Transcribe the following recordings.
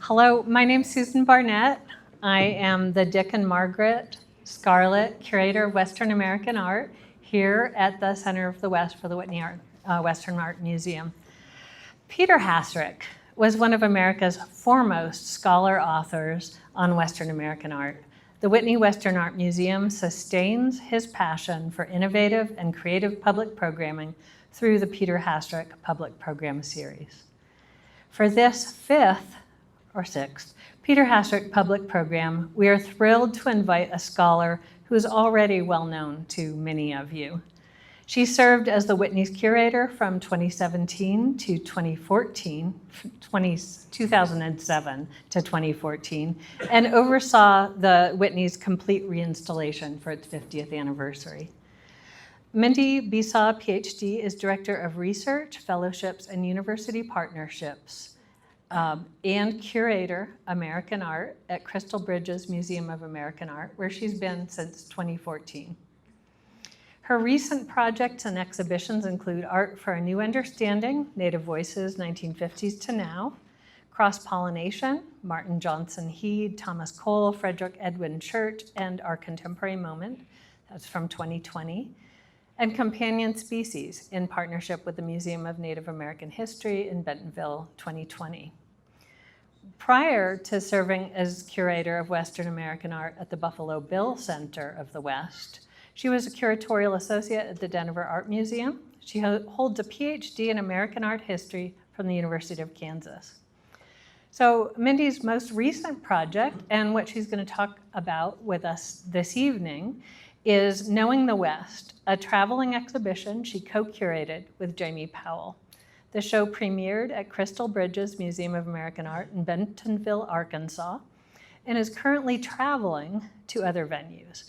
Hello, my name's Susan Barnett. I am the Dick and Margaret Scarlett Curator of Western American Art here at the Center of the West for the Whitney Western Art Museum. Peter Hassrick was one of America's foremost scholar authors on Western American art. The Whitney Western Art Museum sustains his passion for innovative and creative public programming through the Peter Hassrick Public Program Series. For this fifth or sixth Peter Hassrick Public Program, we are thrilled to invite a scholar who is already well known to many of you. She served as the Whitney's curator from 2017 to 2014, 2007 to 2014, and oversaw the Whitney's complete reinstallation for its 50th anniversary. Mindy Besaw, PhD, is Director of Research, Fellowships, and University Partnerships, and Curator, American Art at Crystal Bridges Museum of American Art, where she's been since 2014. Her recent projects and exhibitions include Art for a New Understanding, Native Voices, 1950s to Now, Cross-Pollination, Martin Johnson Heed, Thomas Cole, Frederick Edwin Church, and Our Contemporary Moment, that's from 2020, and Companion Species in partnership with the Museum of Native American History in Bentonville, 2020. Prior to serving as curator of Western American art at the Buffalo Bill Center of the West, she was a curatorial associate at the Denver Art Museum. She holds a PhD in American art history from the University of Kansas. So Mindy's most recent project, and what she's going to talk about with us this evening, is Knowing the West, a traveling exhibition she co-curated with Jami Powell. The show premiered at Crystal Bridges Museum of American Art in Bentonville, Arkansas, and is currently traveling to other venues.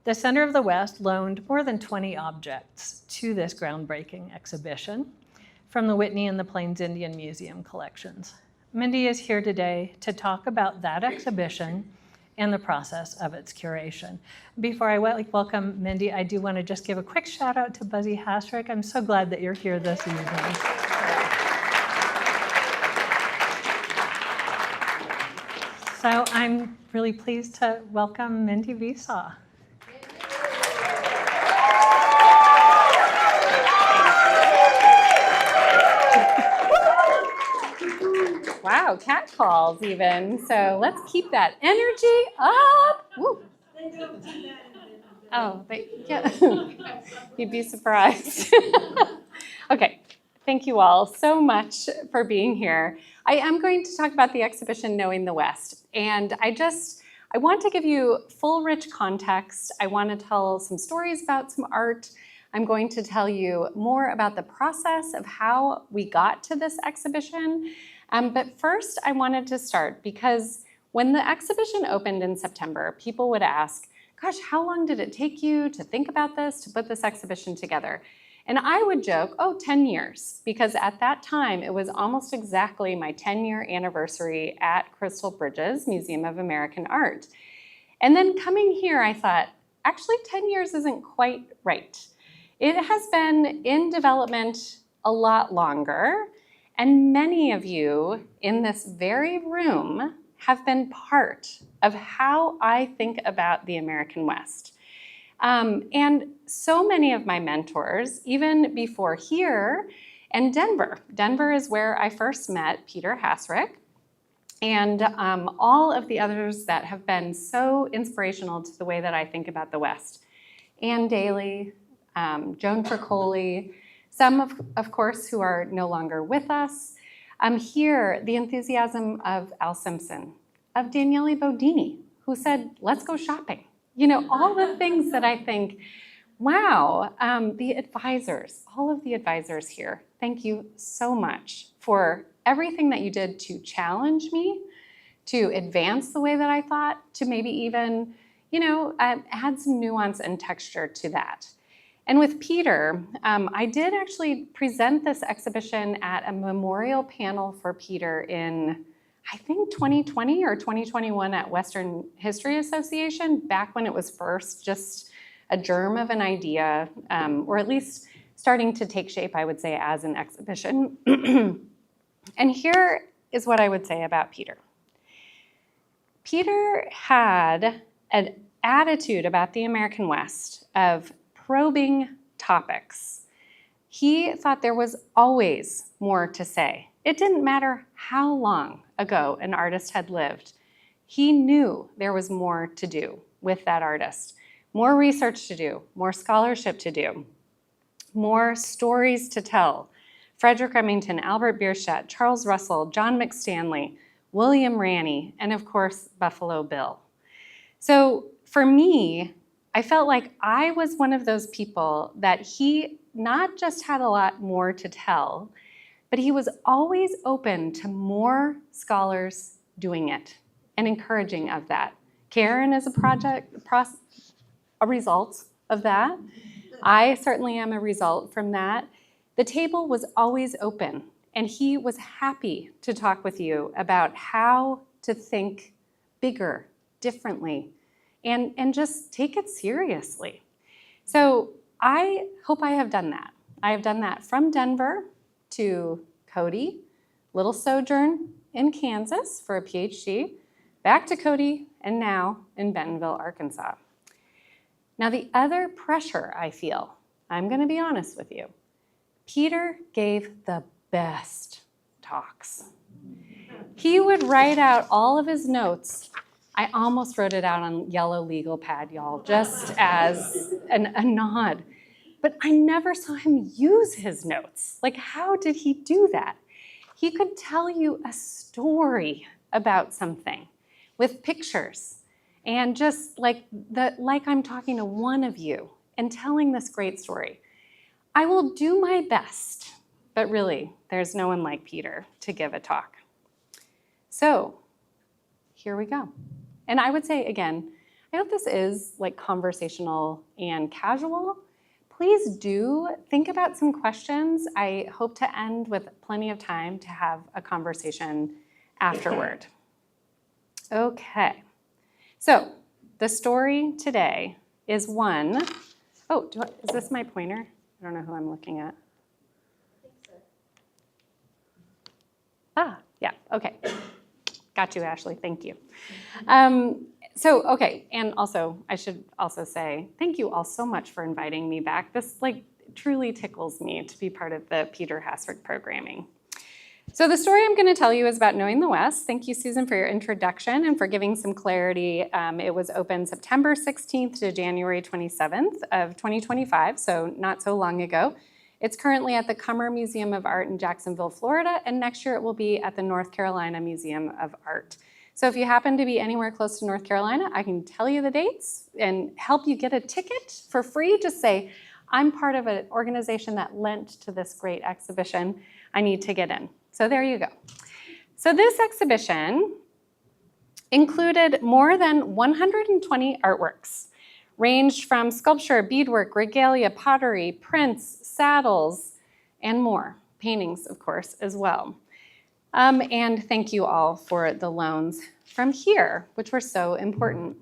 The Center of the West loaned more than 20 objects to this groundbreaking exhibition from the Whitney and the Plains Indian Museum collections. Mindy is here today to talk about that exhibition and the process of its curation. Before I welcome Mindy, I do want to just give a quick shout out to Buzzy Hassrick. I'm so glad that you're here this evening. So I'm really pleased to welcome Mindy Besaw. Wow, cat calls even. So let's keep that energy up. Woo. Oh, yeah. You'd be surprised. Okay, thank you all so much for being here. I am going to talk about the exhibition Knowing the West. And I want to give you full rich context. I want to tell some stories about some art. I'm going to tell you more about the process of how we got to this exhibition. But first, I wanted to start because when the exhibition opened in September, people would ask, gosh, how long did it take you to think about this, to put this exhibition together? And I would joke, 10 years, because at that time, it was almost exactly my 10-year anniversary at Crystal Bridges Museum of American Art. And then coming here, I thought, actually 10 years isn't quite right. It has been in development a lot longer. And many of you in this very room have been part of how I think about the American West. And so many of my mentors, even before here, and Denver. Denver is where I first met Peter Hassrick, and all of the others that have been so inspirational to the way that I think about the West. Ann Daly, Joan Tricoli, some, of course, who are no longer with us. Here, the enthusiasm of Al Simpson, of Daniele Bodini, who said, let's go shopping. You know, all the things that I think, wow, the advisors, all of the advisors here, thank you so much for everything that you did to challenge me, to advance the way that I thought, to maybe even, add some nuance and texture to that. And with Peter, I did actually present this exhibition at a memorial panel for Peter in, I think, 2020 or 2021 at Western History Association, back when it was first just a germ of an idea, or at least starting to take shape, I would say, as an exhibition. And here is what I would say about Peter. Peter had an attitude about the American West of probing topics. He thought there was always more to say. It didn't matter how long ago an artist had lived. He knew there was more to do with that artist, more research to do, more scholarship to do, more stories to tell. Frederick Remington, Albert Bierstadt, Charles Russell, John McStanley, William Ranney, and of course, Buffalo Bill. So for me, I felt like I was one of those people that he not just had a lot more to tell, but he was always open to more scholars doing it and encouraging of that. Karen is a result of that. I certainly am a result from that. The table was always open, and he was happy to talk with you about how to think bigger, differently, and just take it seriously. So I hope I have done that. I have done that from Denver to Cody, little sojourn in Kansas for a PhD, back to Cody, and now in Bentonville, Arkansas. Now the other pressure I feel, I'm gonna be honest with you, Peter gave the best talks. He would write out all of his notes. I almost wrote it out on yellow legal pad, y'all, just as a nod. But I never saw him use his notes. Like, how did he do that? He could tell you a story about something with pictures and just like I'm talking to one of you and telling this great story. I will do my best, but really, there's no one like Peter to give a talk. So here we go. And I would say, again, I hope this is like conversational and casual. Please do think about some questions. I hope to end with plenty of time to have a conversation afterward. Okay, so the story today is one, is this my pointer? I don't know who I'm looking at. Yeah, okay. Got you, Ashley, thank you. Okay, and also, I should also say, thank you all so much for inviting me back. This truly tickles me to be part of the Peter Hassrick programming. So the story I'm gonna tell you is about knowing the West. Thank you, Susan, for your introduction and for giving some clarity. It was open September 16th to January 27th of 2025, so not so long ago. It's currently at the Cummer Museum of Art in Jacksonville, Florida, and next year it will be at the North Carolina Museum of Art. So if you happen to be anywhere close to North Carolina, I can tell you the dates and help you get a ticket for free. Just say, I'm part of an organization that lent to this great exhibition. I need to get in. So there you go. So this exhibition included more than 120 artworks, ranged from sculpture, beadwork, regalia, pottery, prints, saddles, and more. Paintings, of course, as well. And thank you all for the loans from here, which were so important.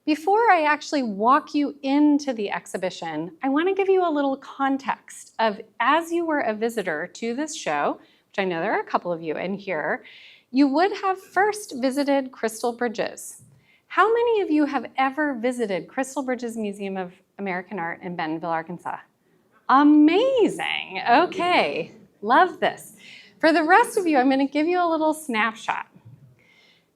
Before I actually walk you into the exhibition, I want to give you a little context of, as you were a visitor to this show, which I know there are a couple of you in here, you would have first visited Crystal Bridges. How many of you have ever visited Crystal Bridges Museum of American Art in Bentonville, Arkansas? Amazing, okay, love this. For the rest of you, I'm gonna give you a little snapshot.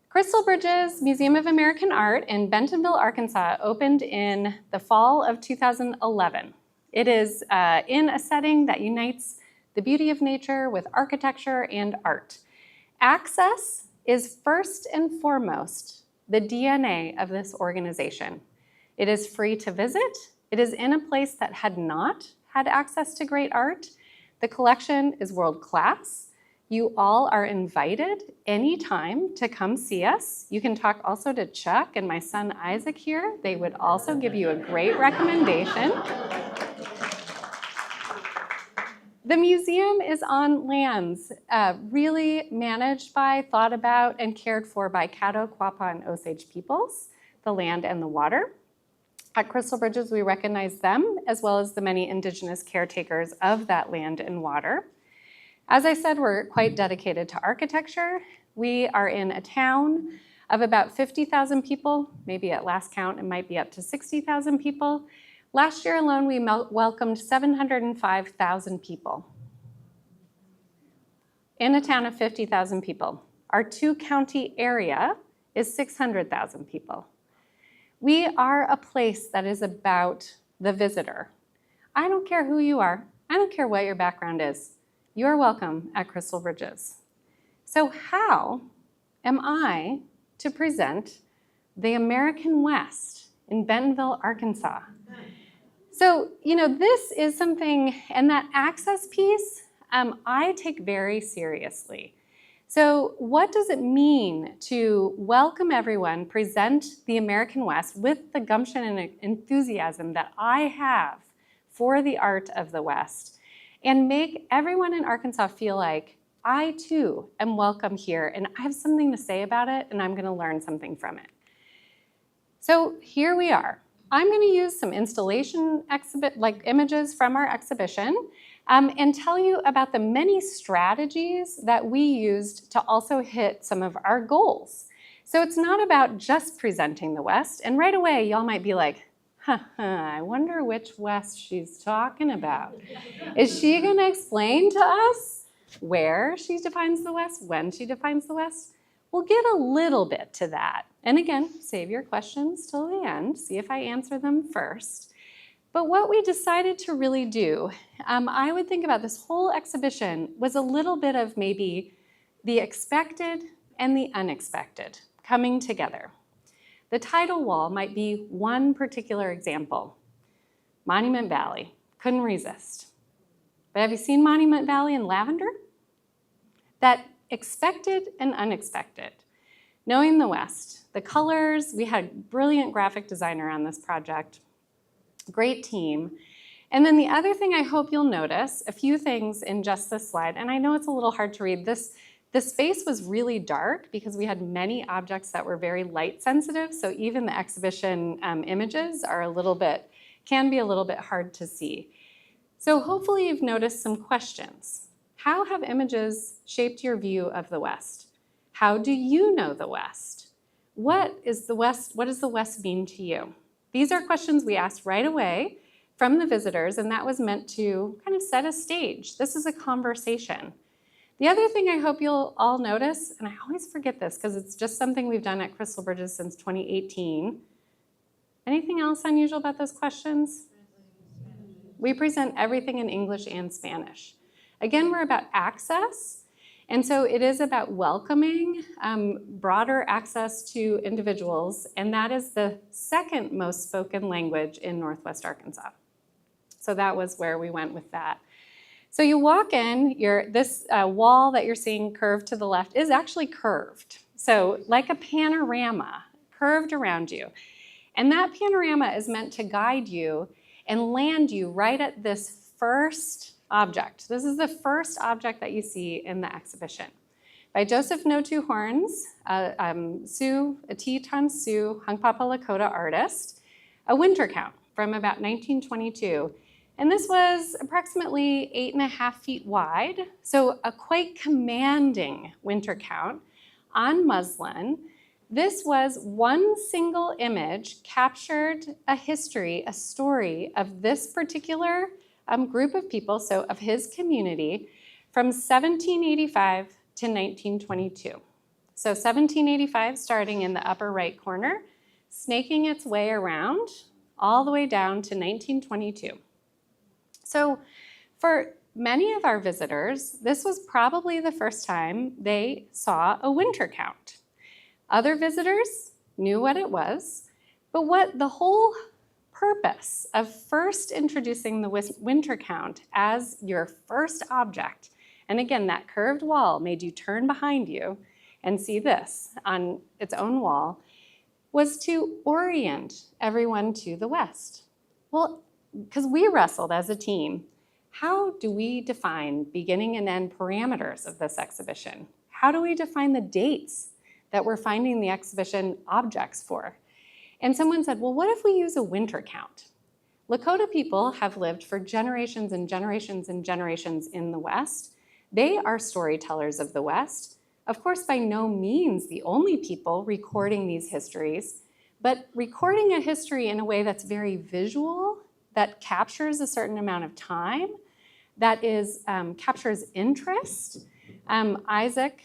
Crystal Bridges Museum of American Art in Bentonville, Arkansas opened in the fall of 2011. It is in a setting that unites the beauty of nature with architecture and art. Access is first and foremost the DNA of this organization. It is free to visit. It is in a place that had not had access to great art. The collection is world class. You all are invited anytime to come see us. You can talk also to Chuck and my son Isaac here. They would also give you a great recommendation. The museum is on lands really managed by, thought about, and cared for by Caddo, Quapaw, and Osage peoples, the land and the water. At Crystal Bridges, we recognize them as well as the many indigenous caretakers of that land and water. As I said, we're quite dedicated to architecture. We are in a town of about 50,000 people. Maybe at last count, it might be up to 60,000 people. Last year alone, we welcomed 705,000 people in a town of 50,000 people. Our 2-county area is 600,000 people. We are a place that is about the visitor. I don't care who you are. I don't care what your background is. You're welcome at Crystal Bridges. So how am I to present the American West in Bentonville, Arkansas? So, this is something, and that access piece, I take very seriously. So what does it mean to welcome everyone, present the American West with the gumption and enthusiasm that I have for the art of the West, and make everyone in Arkansas feel like I too am welcome here and I have something to say about it and I'm gonna learn something from it. So here we are. I'm gonna use some installation images from our exhibition and tell you about the many strategies that we used to also hit some of our goals. So it's not about just presenting the West, and right away y'all might be like, I wonder which West she's talking about. Is she gonna explain to us where she defines the West, when she defines the West? We'll get a little bit to that. And again, save your questions till the end, see if I answer them first. But what we decided to really do, I would think about this whole exhibition was a little bit of maybe the expected and the unexpected coming together. The title wall might be one particular example. Monument Valley, couldn't resist. But have you seen Monument Valley in lavender? That expected and unexpected. Knowing the West, the colors, we had a brilliant graphic designer on this project, great team. And then the other thing I hope you'll notice, a few things in just this slide, and I know it's a little hard to read. The space was really dark because we had many objects that were very light sensitive, so even the exhibition images are can be a little bit hard to see. So hopefully you've noticed some questions. How have images shaped your view of the West? How do you know the West? What does the West mean to you? These are questions we asked right away from the visitors, and that was meant to kind of set a stage. This is a conversation. The other thing I hope you'll all notice, and I always forget this because it's just something we've done at Crystal Bridges since 2018. Anything else unusual about those questions? We present everything in English and Spanish. Again, we're about access, and so it is about welcoming broader access to individuals, and that is the second most spoken language in Northwest Arkansas. So that was where we went with that. So you walk in, this wall that you're seeing curved to the left is actually curved. So like a panorama, curved around you. And that panorama is meant to guide you and land you right at this first object. This is the first object that you see in the exhibition. By Joseph No Two Horns, a Teton Sioux Hunkpapa Lakota artist, a winter count from about 1922. And this was approximately 8.5 feet wide, so a quite commanding winter count on muslin. This was one single image captured a history, a story of this particular group of people, so of his community, from 1785 to 1922. So 1785 starting in the upper right corner, snaking its way around all the way down to 1922. So for many of our visitors, this was probably the first time they saw a winter count. Other visitors knew what it was, but what the whole purpose of first introducing the winter count as your first object, and again, that curved wall made you turn behind you and see this on its own wall, was to orient everyone to the West. Well, because we wrestled as a team, how do we define beginning and end parameters of this exhibition? How do we define the dates that we're finding the exhibition objects for? And someone said, well, what if we use a winter count? Lakota people have lived for generations and generations and generations in the West. They are storytellers of the West. Of course, by no means the only people recording these histories, but recording a history in a way that's very visual, that captures a certain amount of time, that is captures interest. Isaac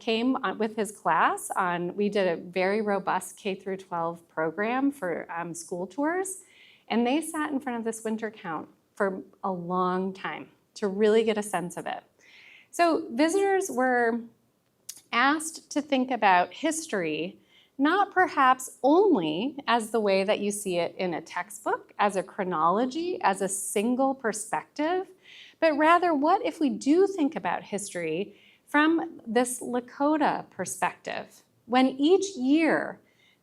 came with his class we did a very robust K through 12 program for school tours, and they sat in front of this winter count for a long time to really get a sense of it. So visitors were asked to think about history, not perhaps only as the way that you see it in a textbook, as a chronology, as a single perspective, but rather what if we do think about history from this Lakota perspective, when each year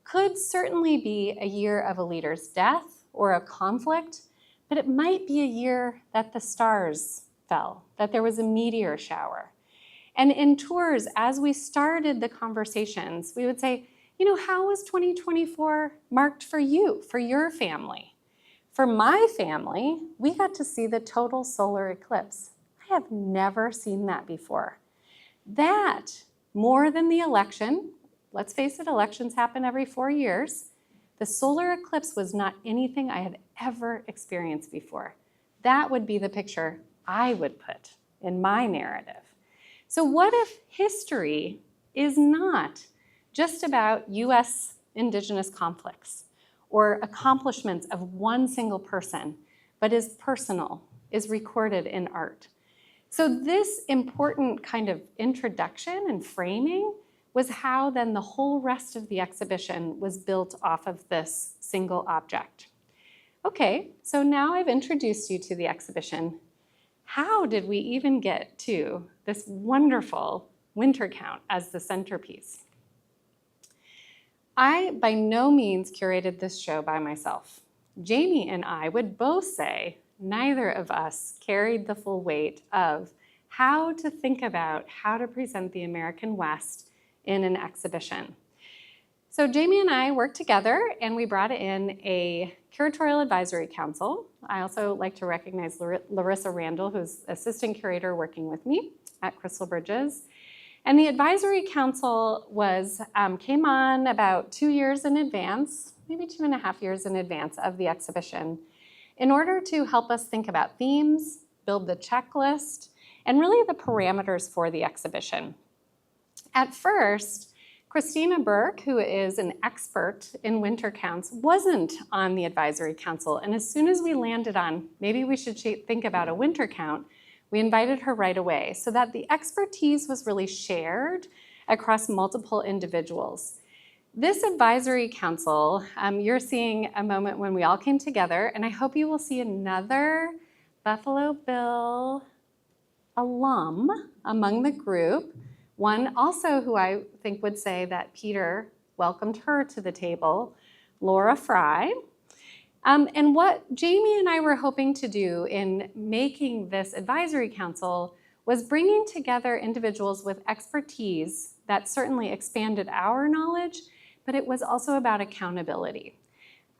could certainly be a year of a leader's death or a conflict, but it might be a year that the stars fell, that there was a meteor shower. And in tours, as we started the conversations, we would say, how was 2024 marked for you, for your family? For my family, we got to see the total solar eclipse. I have never seen that before. That, more than the election, let's face it, elections happen every 4 years, the solar eclipse was not anything I had ever experienced before. That would be the picture I would put in my narrative. So what if history is not just about US indigenous conflicts or accomplishments of one single person, but is personal, is recorded in art? So this important kind of introduction and framing was how then the whole rest of the exhibition was built off of this single object. Okay, so now I've introduced you to the exhibition. How did we even get to this wonderful winter count as the centerpiece? I, by no means, curated this show by myself. Jami and I would both say neither of us carried the full weight of how to think about how to present the American West in an exhibition. So Jami and I worked together and we brought in a curatorial advisory council. I also like to recognize Larissa Randall, who's assistant curator working with me at Crystal Bridges. And the advisory council came on about 2 years in advance, maybe 2.5 years in advance of the exhibition, in order to help us think about themes, build the checklist, and really the parameters for the exhibition. At first, Christina Burke, who is an expert in winter counts, wasn't on the advisory council. And as soon as we landed on maybe we should think about a winter count, we invited her right away so that the expertise was really shared across multiple individuals. This advisory council, you're seeing a moment when we all came together, and I hope you will see another Buffalo Bill alum among the group. One also who I think would say that Peter welcomed her to the table, Laura Fry. And what Jami and I were hoping to do in making this advisory council was bringing together individuals with expertise that certainly expanded our knowledge, but it was also about accountability.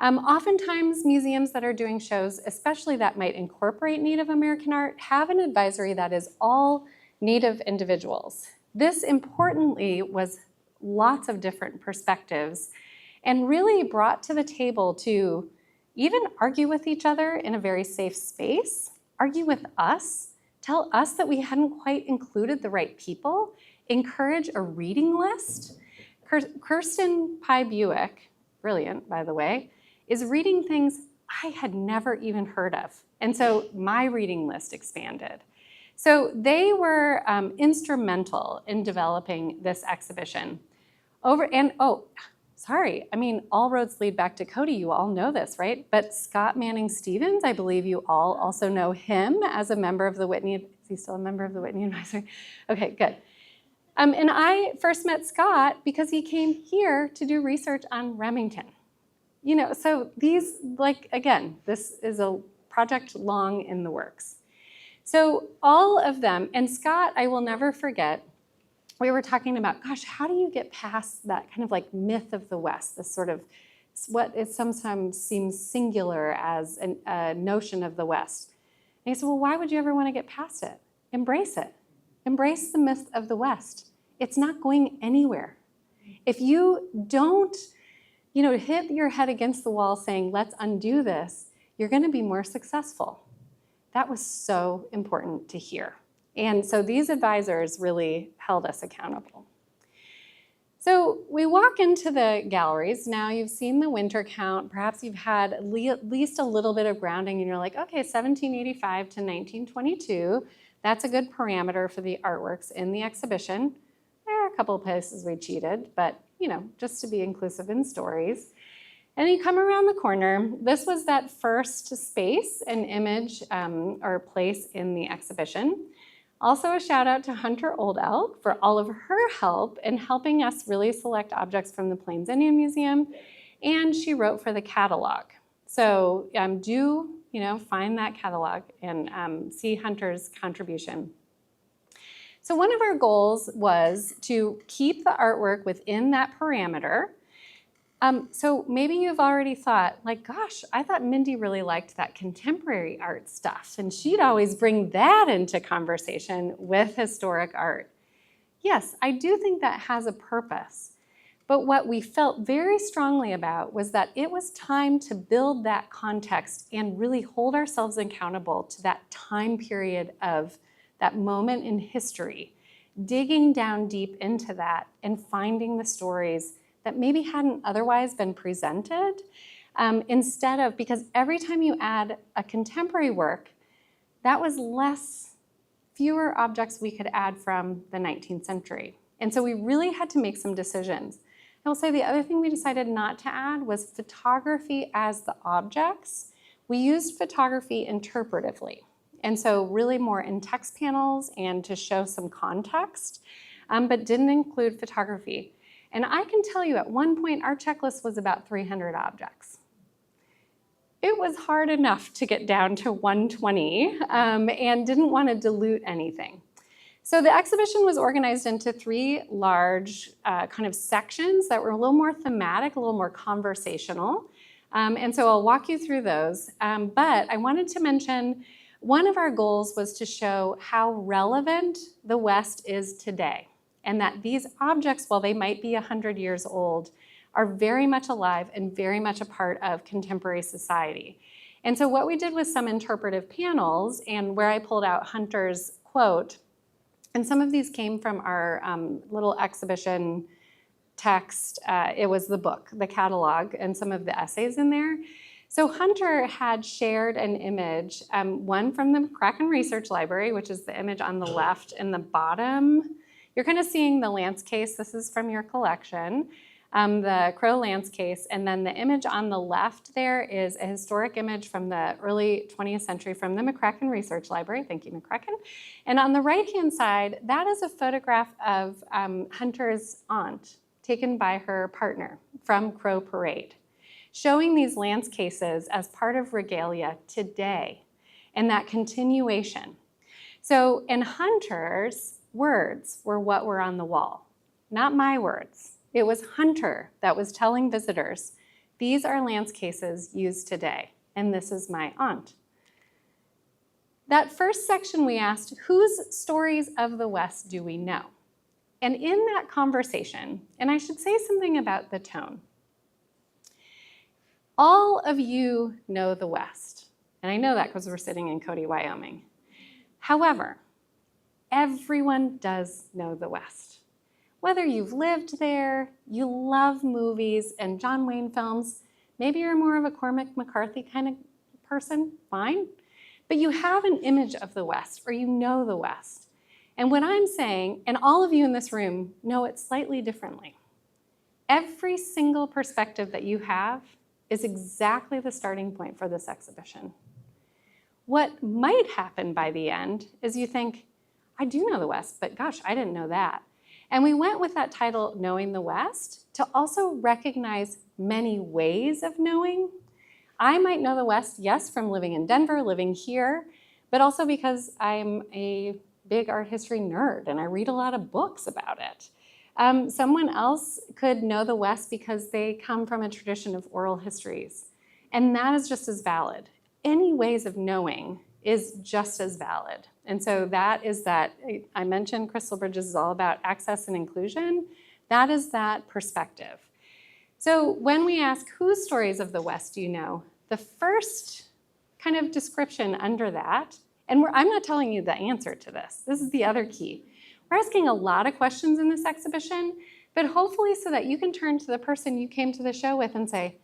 Oftentimes, museums that are doing shows, especially that might incorporate Native American art, have an advisory that is all Native individuals. This, importantly, was lots of different perspectives and really brought to the table to even argue with each other in a very safe space, argue with us, tell us that we hadn't quite included the right people, encourage a reading list. Kirsten Pye Buick, brilliant, by the way, is reading things I had never even heard of. And so my reading list expanded. So they were instrumental in developing this exhibition. All roads lead back to Cody. You all know this, right? But Scott Manning Stevens, I believe you all also know him as a member of the Whitney. Is he still a member of the Whitney Advisory? Okay, good. And I first met Scott because he came here to do research on Remington. So these, this is a project long in the works. So all of them, and Scott, I will never forget, we were talking about, gosh, how do you get past that kind of like myth of the West, this sort of what it sometimes seems singular as a notion of the West. And he said, well, why would you ever want to get past it? Embrace it. Embrace the myth of the West. it's not going anywhere. If you don't, hit your head against the wall saying, let's undo this, you're going to be more successful. That was so important to hear. And so these advisors really held us accountable. So we walk into the galleries. Now you've seen the winter count. Perhaps you've had at least a little bit of grounding and you're like, okay, 1785 to 1922. That's a good parameter for the artworks in the exhibition. There are a couple of places we cheated, but just to be inclusive in stories. And you come around the corner. This was that first space and image or place in the exhibition. Also a shout out to Hunter Old Elk for all of her help in helping us really select objects from the Plains Indian Museum. And she wrote for the catalog. So do find that catalog and see Hunter's contribution. So one of our goals was to keep the artwork within that parameter. So maybe you've already thought, like, gosh, I thought Mindy really liked that contemporary art stuff, and she'd always bring that into conversation with historic art. Yes, I do think that has a purpose. But what we felt very strongly about was that it was time to build that context and really hold ourselves accountable to that time period of that moment in history, digging down deep into that and finding the stories that maybe hadn't otherwise been presented instead of, because every time you add a contemporary work, that was fewer objects we could add from the 19th century. And so we really had to make some decisions. I will say the other thing we decided not to add was photography as the objects. We used photography interpretively. And so really more in text panels and to show some context, but didn't include photography. And I can tell you at one point, our checklist was about 300 objects. It was hard enough to get down to 120 and didn't want to dilute anything. So the exhibition was organized into 3 large kind of sections that were a little more thematic, a little more conversational. And so I'll walk you through those. But I wanted to mention one of our goals was to show how relevant the West is today, and that these objects, while they might be 100 years old, are very much alive and very much a part of contemporary society. And so what we did was some interpretive panels, and where I pulled out Hunter's quote, and some of these came from our little exhibition text. It was the book, the catalog, and some of the essays in there. So Hunter had shared an image, one from the McCracken Research Library, which is the image on the left in the bottom. You're kind of seeing the lance case. This is from your collection, the Crow lance case. And then the image on the left there is a historic image from the early 20th century from the McCracken Research Library. Thank you, McCracken. And on the right-hand side, that is a photograph of Hunter's aunt taken by her partner from Crow Parade, showing these lance cases as part of regalia today and that continuation. So in Hunter's, words were what were on the wall, not my words. It was Hunter that was telling visitors, these are lance cases used today, and this is my aunt. That first section we asked, whose stories of the West do we know? And in that conversation, and I should say something about the tone, all of you know the West, and I know that because we're sitting in Cody, Wyoming. However, everyone does know the West. Whether you've lived there, you love movies and John Wayne films, maybe you're more of a Cormac McCarthy kind of person, fine. But you have an image of the West, or you know the West. And what I'm saying, and all of you in this room know it slightly differently, every single perspective that you have is exactly the starting point for this exhibition. What might happen by the end is you think, I do know the West, but gosh, I didn't know that. And we went with that title, Knowing the West, to also recognize many ways of knowing. I might know the West, yes, from living in Denver, living here, but also because I'm a big art history nerd and I read a lot of books about it. Someone else could know the West because they come from a tradition of oral histories, and that is just as valid. Any ways of knowing is just as valid. And so that is that, I mentioned Crystal Bridges is all about access and inclusion. That is that perspective. So when we ask whose stories of the West do you know, the first kind of description under that, and I'm not telling you the answer to this. This is the other key. We're asking a lot of questions in this exhibition, but hopefully so that you can turn to the person you came to the show with and say,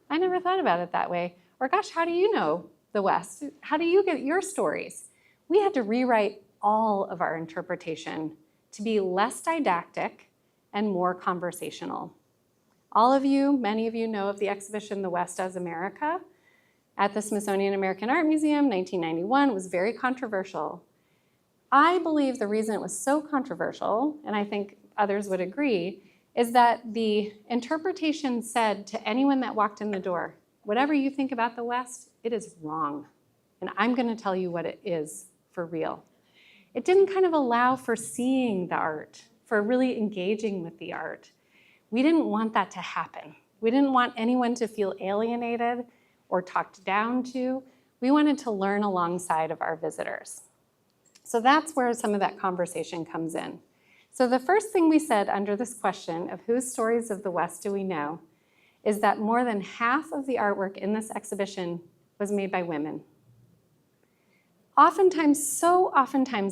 I never thought about it that way. Or gosh, how do you know the West? How do you get your stories? We had to rewrite all of our interpretation to be less didactic and more conversational. All of you, many of you know of the exhibition, The West as America, at the Smithsonian American Art Museum, 1991, was very controversial. I believe the reason it was so controversial, and I think others would agree, is that the interpretation said to anyone that walked in the door, whatever you think about the West, it is wrong. And I'm going to tell you what it is for real. It didn't kind of allow for seeing the art, for really engaging with the art. We didn't want that to happen. We didn't want anyone to feel alienated or talked down to. We wanted to learn alongside of our visitors. So that's where some of that conversation comes in. So the first thing we said under this question of whose stories of the West do we know is that more than half of the artwork in this exhibition was made by women. Oftentimes,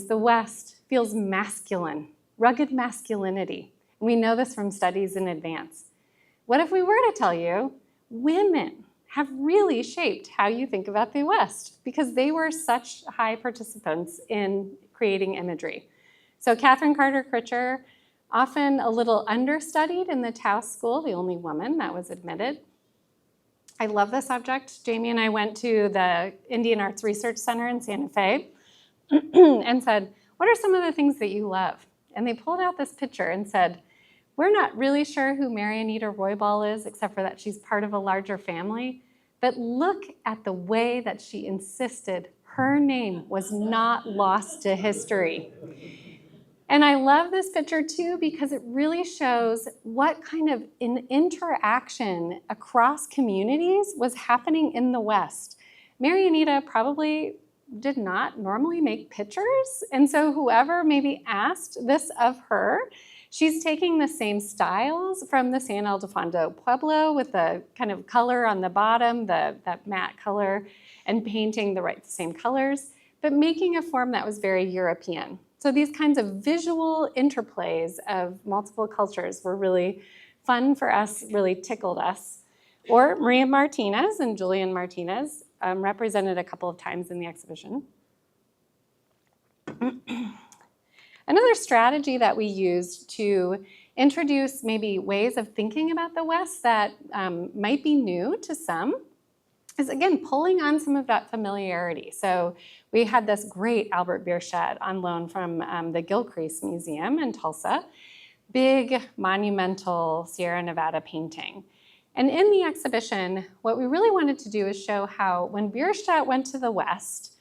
the West feels masculine, rugged masculinity. We know this from studies in advance. What if we were to tell you women have really shaped how you think about the West because they were such high participants in creating imagery? So Catherine Carter Critcher, often a little understudied in the Taos School, the only woman that was admitted. I love the subject. Jami and I went to the Indian Arts Research Center in Santa Fe and said, what are some of the things that you love? And they pulled out this picture and said, we're not really sure who Mary Anita Roybal is, except for that she's part of a larger family. But look at the way that she insisted her name was not lost to history. And I love this picture too because it really shows what kind of an interaction across communities was happening in the West. Mary Anita probably did not normally make pictures, and so whoever maybe asked this of her, she's taking the same styles from the San Ildefonso Pueblo with the kind of color on the bottom, that matte color, and painting the same colors, but making a form that was very European. So these kinds of visual interplays of multiple cultures were really fun for us, really tickled us. Or Maria Martinez and Julian Martinez represented a couple of times in the exhibition. Another strategy that we used to introduce maybe ways of thinking about the West that might be new to some is, again, pulling on some of that familiarity. So we had this great Albert Bierstadt on loan from the Gilcrease Museum in Tulsa, big monumental Sierra Nevada painting. And in the exhibition, what we really wanted to do is show how when Bierstadt went to the West,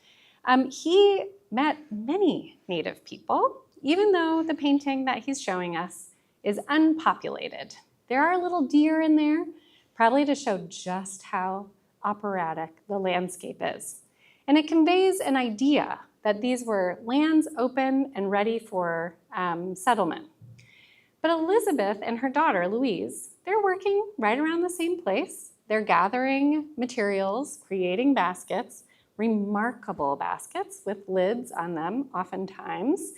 he met many Native people, even though the painting that he's showing us is unpopulated. There are little deer in there, probably to show just how operatic the landscape is. And it conveys an idea that these were lands open and ready for settlement. But Elizabeth and her daughter, Louise, they're working right around the same place. They're gathering materials, creating baskets, remarkable baskets with lids on them oftentimes,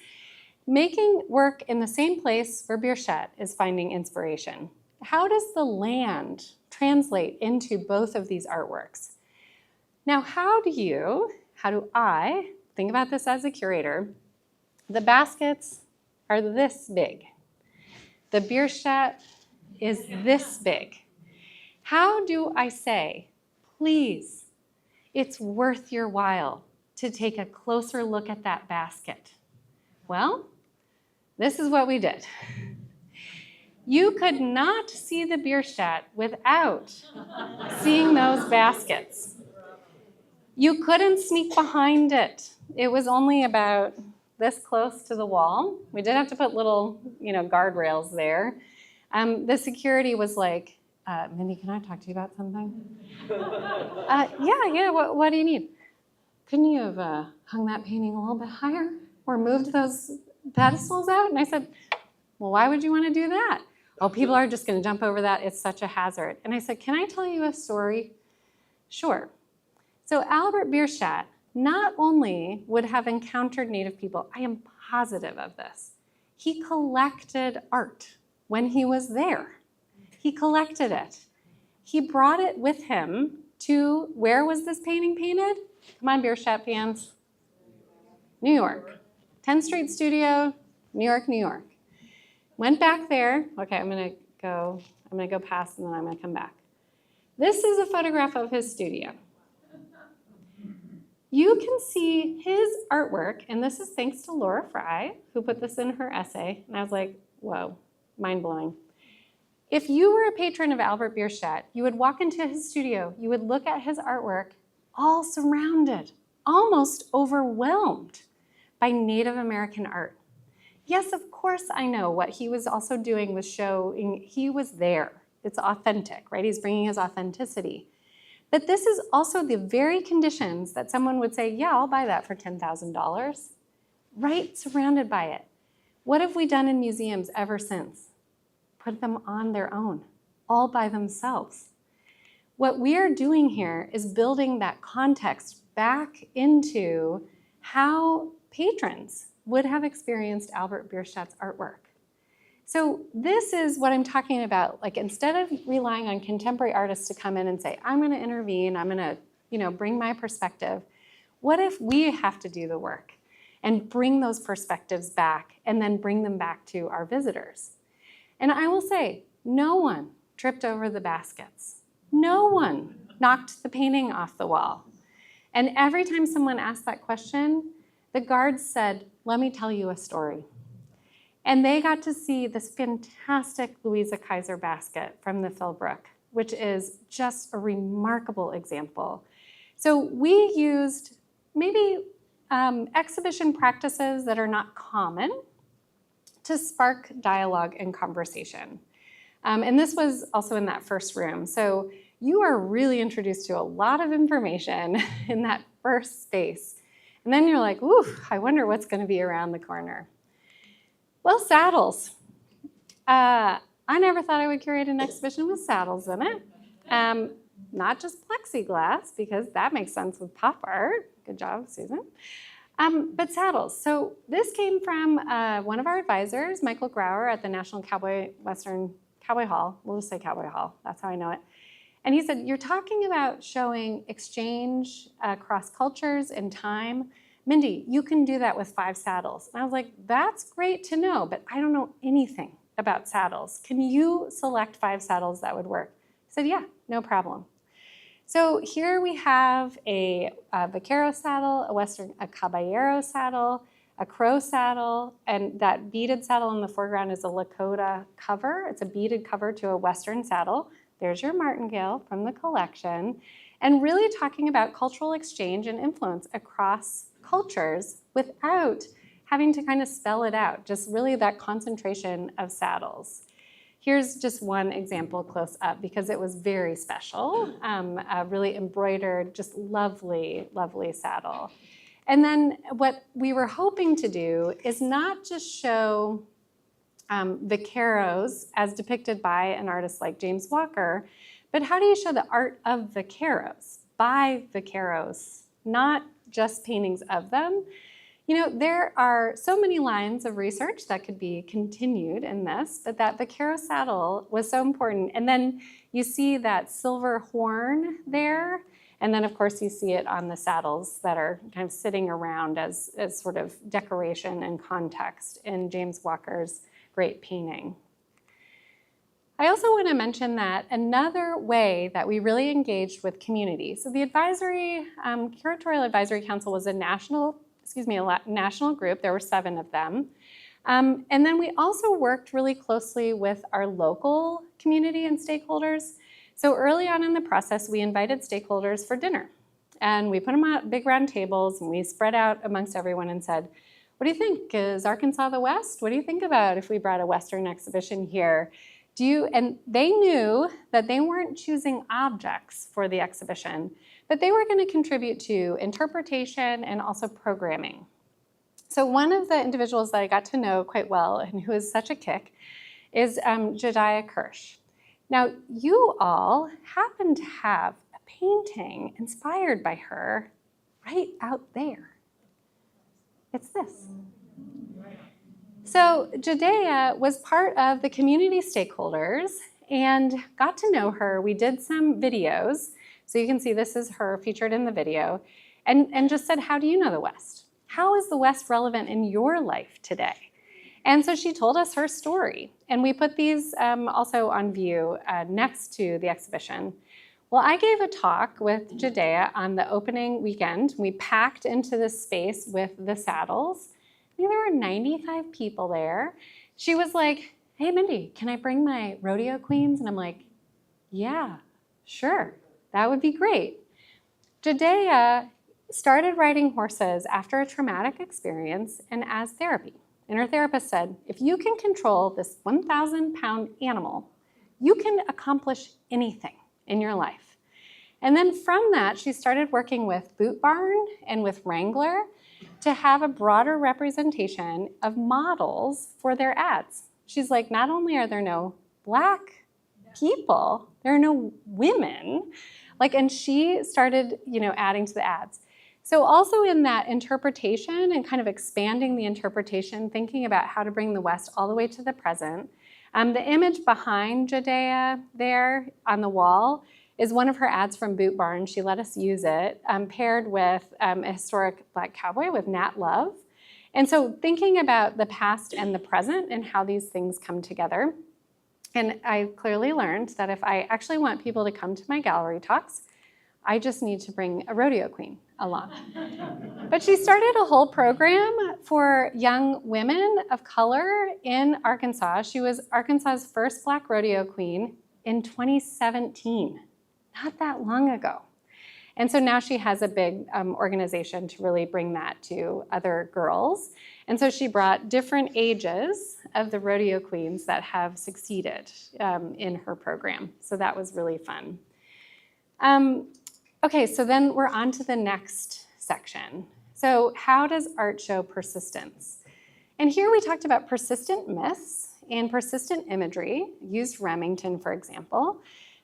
making work in the same place where Bierstadt is finding inspiration. How does the land translate into both of these artworks? Now, how do I think about this as a curator? The baskets are this big. The Bierstadt is this big. How do I say, please, it's worth your while to take a closer look at that basket? Well, this is what we did. You could not see the Bierstadt without seeing those baskets. You couldn't sneak behind it. It was only about this close to the wall. We did have to put little, guardrails there. The security was like, Mindy, can I talk to you about something? Yeah, what do you need? couldn't you have hung that painting a little bit higher or moved those pedestals out? And I said, well, why would you want to do that? Oh, people are just going to jump over that. It's such a hazard. And I said, can I tell you a story? Sure. So Albert Bierstadt not only would have encountered Native people, I am positive of this, he collected art when he was there. He collected it. He brought it with him to, where was this painting painted? Come on, Bierstadt fans. New York. 10th Street Studio, New York, New York. Went back there. Okay, I'm gonna go past and then I'm gonna come back. This is a photograph of his studio. You can see his artwork, and this is thanks to Laura Fry, who put this in her essay, and I was like, whoa, mind-blowing. If you were a patron of Albert Bierstadt, you would walk into his studio, you would look at his artwork, all surrounded, almost overwhelmed by Native American art. Yes, of course I know what he was also doing was showing he was there. It's authentic, right? He's bringing his authenticity. But this is also the very conditions that someone would say, yeah, I'll buy that for $10,000, right surrounded by it. What have we done in museums ever since? Put them on their own, all by themselves. What we are doing here is building that context back into how patrons would have experienced Albert Bierstadt's artwork. So this is what I'm talking about. Like, instead of relying on contemporary artists to come in and say, I'm going to intervene, I'm going to, bring my perspective, what if we have to do the work and bring those perspectives back and then bring them back to our visitors? And I will say, no one tripped over the baskets. No one knocked the painting off the wall. And every time someone asked that question, the guards said, let me tell you a story. And they got to see this fantastic Louisa Kaiser basket from the Philbrook, which is just a remarkable example. So we used maybe exhibition practices that are not common to spark dialogue and conversation. And this was also in that first room. So you are really introduced to a lot of information in that first space. And then you're like, ooh, I wonder what's going to be around the corner. Well, saddles. I never thought I would curate an exhibition with saddles in it. Not just plexiglass, because that makes sense with pop art. Good job, Susan. But saddles. So this came from one of our advisors, Michael Grauer at the National Western Cowboy Hall. We'll just say Cowboy Hall. That's how I know it. And he said, you're talking about showing exchange across cultures and time. Mindy, you can do that with 5 saddles. And I was like, that's great to know, but I don't know anything about saddles. Can you select 5 saddles that would work? He said, yeah, no problem. So here we have a vaquero saddle, a caballero saddle, a crow saddle, and that beaded saddle in the foreground is a Lakota cover. It's a beaded cover to a Western saddle. There's your martingale from the collection. And really talking about cultural exchange and influence across cultures without having to kind of spell it out, just really that concentration of saddles. Here's just one example close up because it was very special, a really embroidered, just lovely, lovely saddle. And then what we were hoping to do is not just show vaqueros as depicted by an artist like James Walker, but how do you show the art of vaqueros by vaqueros, not just paintings of them? There are so many lines of research that could be continued in this, but that vaquero saddle was so important. And then you see that silver horn there, and then of course you see it on the saddles that are kind of sitting around as sort of decoration and context in James Walker's great painting. I also want to mention that another way that we really engaged with community. So the Curatorial Advisory Council was a national group. There were 7 of them. And then we also worked really closely with our local community and stakeholders. So early on in the process, we invited stakeholders for dinner. And we put them at big round tables and we spread out amongst everyone and said, what do you think? Is Arkansas the West? What do you think about if we brought a Western exhibition here? And they knew that they weren't choosing objects for the exhibition, but they were going to contribute to interpretation and also programming. So one of the individuals that I got to know quite well and who is such a kick is Jediah Kirsch. Now, you all happen to have a painting inspired by her right out there. It's this. So Jediah was part of the community stakeholders and got to know her. We did some videos. So you can see this is her featured in the video. And just said, how do you know the West? How is the West relevant in your life today? And so she told us her story. And we put these also on view next to the exhibition. Well, I gave a talk with Jediah on the opening weekend. We packed into this space with the saddles. I think there were 95 people there. She was like, hey, Mindy, can I bring my rodeo queens? And I'm like, yeah, sure, that would be great. Jediah started riding horses after a traumatic experience and as therapy. And her therapist said, if you can control this 1,000-pound animal, you can accomplish anything in your life. And then from that, she started working with Boot Barn and with Wrangler to have a broader representation of models for their ads. She's like, not only are there no Black people, there are no women. And she started, adding to the ads. So also in that interpretation and kind of expanding the interpretation, thinking about how to bring the West all the way to the present, the image behind Jediah there on the wall is one of her ads from Boot Barn. She let us use it, paired with a historic Black cowboy with Nat Love. And so thinking about the past and the present and how these things come together. And I clearly learned that if I actually want people to come to my gallery talks, I just need to bring a rodeo queen along. But she started a whole program for young women of color in Arkansas. She was Arkansas's first Black rodeo queen in 2017, not that long ago. And so now she has a big organization to really bring that to other girls. And so she brought different ages of the rodeo queens that have succeeded in her program. So that was really fun. Okay, so then we're on to the next section. So how does art show persistence? And here we talked about persistent myths and persistent imagery, used Remington, for example,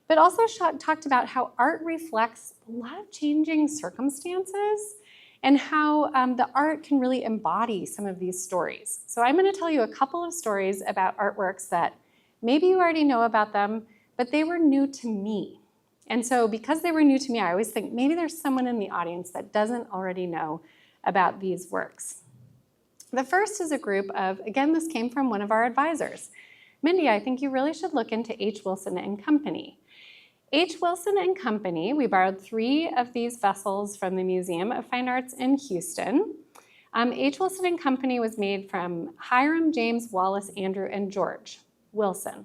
but also talked about how art reflects a lot of changing circumstances and how the art can really embody some of these stories. So I'm going to tell you a couple of stories about artworks that maybe you already know about them, but they were new to me. And so because they were new to me, I always think maybe there's someone in the audience that doesn't already know about these works. The first is a group of, again, this came from one of our advisors. Mindy, I think you really should look into H. Wilson and Company. H. Wilson and Company, we borrowed 3 of these vessels from the Museum of Fine Arts in Houston. H. Wilson and Company was made from Hiram, James, Wallace, Andrew, and George Wilson.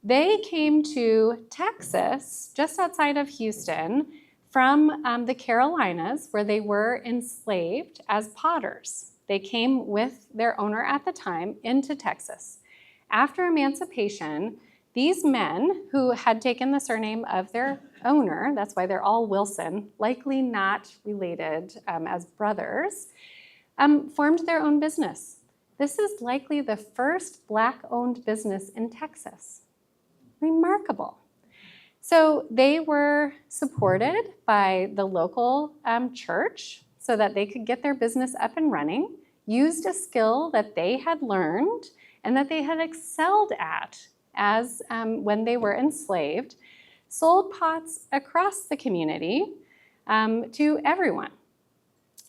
They came to Texas, just outside of Houston, from the Carolinas, where they were enslaved as potters. They came with their owner at the time into Texas. After emancipation, these men who had taken the surname of their owner, that's why they're all Wilson, likely not related as brothers, formed their own business. This is likely the first Black-owned business in Texas. Remarkable. So they were supported by the local church so that they could get their business up and running, used a skill that they had learned and that they had excelled at as when they were enslaved, sold pots across the community to everyone.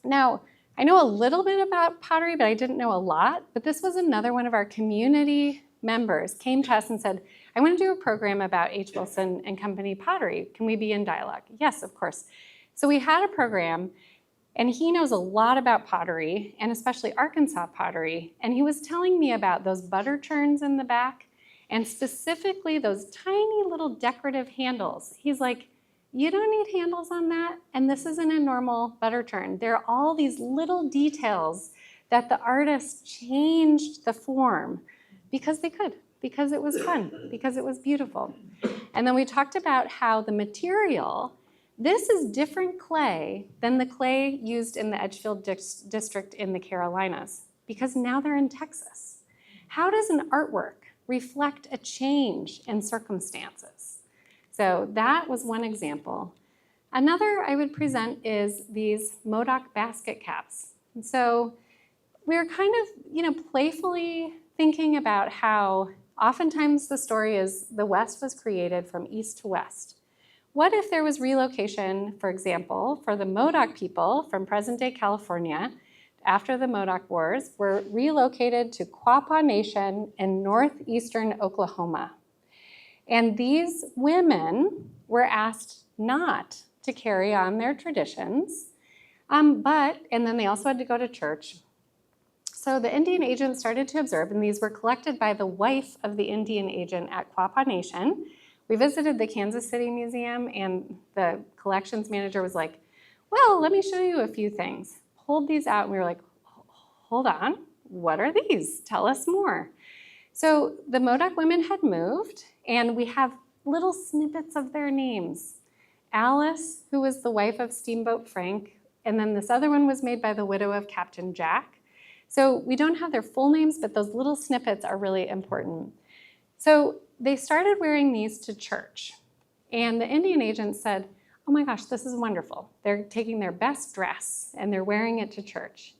Now, I know a little bit about pottery, but I didn't know a lot, but this was another one of our community members came to us and said, I want to do a program about H. Wilson and Company pottery. Can we be in dialogue? Yes, of course. So we had a program, and he knows a lot about pottery, and especially Arkansas pottery, and he was telling me about those butter churns in the back, and specifically those tiny little decorative handles. He's like, you don't need handles on that, and this isn't a normal butter churn. There are all these little details that the artist changed the form because they could. because it was fun, because it was beautiful. And then we talked about how the material, this is different clay than the clay used in the Edgefield district in the Carolinas, because now they're in Texas. How does an artwork reflect a change in circumstances? So that was one example. Another I would present is these Modoc basket caps. And so we're kind of, playfully thinking about how oftentimes the story is the West was created from east to west. What if there was relocation, for example, for the Modoc people from present-day California after the Modoc Wars were relocated to Quapaw Nation in northeastern Oklahoma. And these women were asked not to carry on their traditions, and then they also had to go to church. So the Indian agent started to observe, and these were collected by the wife of the Indian agent at Quapaw Nation. We visited the Kansas City Museum, and the collections manager was like, well, let me show you a few things. Pulled these out, and we were like, hold on, what are these? Tell us more. So the Modoc women had moved, and we have little snippets of their names. Alice, who was the wife of Steamboat Frank, and then this other one was made by the widow of Captain Jack. So we don't have their full names, but those little snippets are really important. So they started wearing these to church, and the Indian agent said, oh my gosh, this is wonderful. They're taking their best dress, and they're wearing it to church.